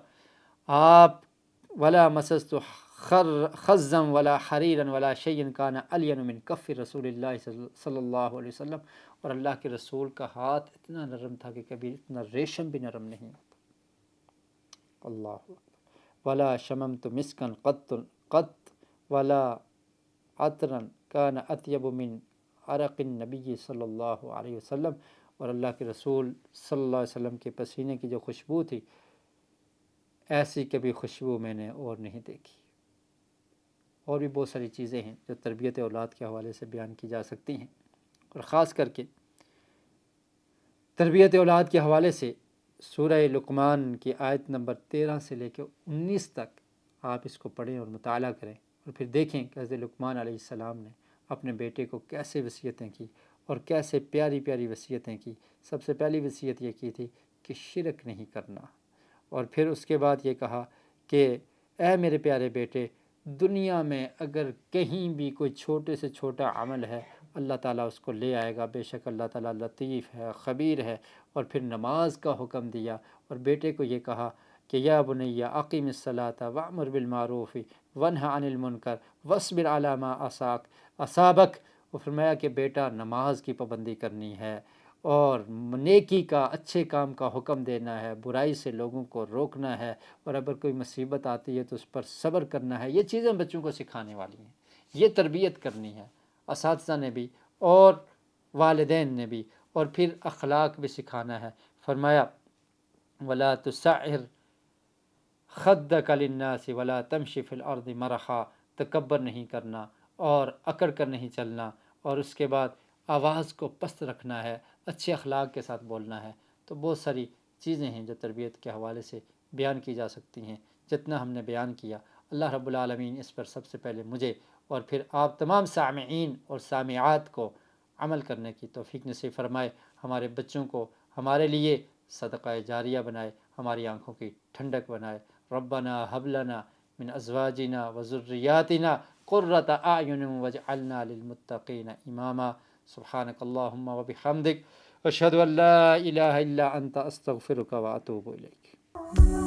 آپ ولا مسست خزا ولا حریرا ولا شیئا کان الین من کف رسول اللہ صلی اللہ علیہ وسلم. اور اللہ کے رسول کا ہاتھ اتنا نرم تھا کہ کبھی اتنا ریشم بھی نرم نہیں ہوتا. اللہ ولا شممت مسکن قط ولا عطرن کان اطیب من عرق النبی صلی اللہ علیہ وسلم، اور اللہ کے رسول صلی اللہ علیہ وسلم کے پسینے کی جو خوشبو تھی ایسی کبھی خوشبو میں نے اور نہیں دیکھی۔ اور بھی بہت ساری چیزیں ہیں جو تربیت اولاد کے حوالے سے بیان کی جا سکتی ہیں، اور خاص کر کے تربیت اولاد کے حوالے سے سورہ لقمان کی آیت نمبر 13 سے لے کے 19 تک آپ اس کو پڑھیں اور مطالعہ کریں، اور پھر دیکھیں کہ حضرت لقمان علیہ السلام نے اپنے بیٹے کو کیسے وصیتیں کی اور کیسے پیاری پیاری وصیتیں کی۔ سب سے پہلی وصیت یہ کی تھی کہ شرک نہیں کرنا، اور پھر اس کے بعد یہ کہا کہ اے میرے پیارے بیٹے، دنیا میں اگر کہیں بھی کوئی چھوٹے سے چھوٹا عمل ہے اللہ تعالیٰ اس کو لے آئے گا، بے شک اللہ تعالیٰ لطیف ہے، خبیر ہے۔ اور پھر نماز کا حکم دیا، اور بیٹے کو یہ کہا کہ یا بنی اقیم الصلاۃ وامر بالمعروف ونہ عن المنکر واصبر علی ما اصابک۔ وہ فرمایا کہ بیٹا نماز کی پابندی کرنی ہے، اور نیکی کا، اچھے کام کا حکم دینا ہے، برائی سے لوگوں کو روکنا ہے، اور اگر کوئی مصیبت آتی ہے تو اس پر صبر کرنا ہے۔ یہ چیزیں بچوں کو سکھانے والی ہیں، یہ تربیت کرنی ہے اساتذہ نے بھی اور والدین نے بھی، اور پھر اخلاق بھی سکھانا ہے۔ فرمایا ولا تسعر خدک للناس ولا تمشی فی الارض مرحا، تکبر نہیں کرنا اور اکڑ کر نہیں چلنا، اور اس کے بعد آواز کو پست رکھنا ہے، اچھے اخلاق کے ساتھ بولنا ہے۔ تو بہت ساری چیزیں ہیں جو تربیت کے حوالے سے بیان کی جا سکتی ہیں۔ جتنا ہم نے بیان کیا اللہ رب العالمین اس پر سب سے پہلے مجھے اور پھر آپ تمام سامعین اور سامعات کو عمل کرنے کی توفیق نصیب فرمائے، ہمارے بچوں کو ہمارے لیے صدقہ جاریہ بنائے، ہماری آنکھوں کی ٹھنڈک بنائے۔ ربنا هب لنا من ازواجنا وذریاتنا قرۃ اعین واجعلنا للمتقین اماما۔ سبحانک اللہم وبحمدک، اشہد ان لا الہ الا انت، استغفرک واتوب الیک۔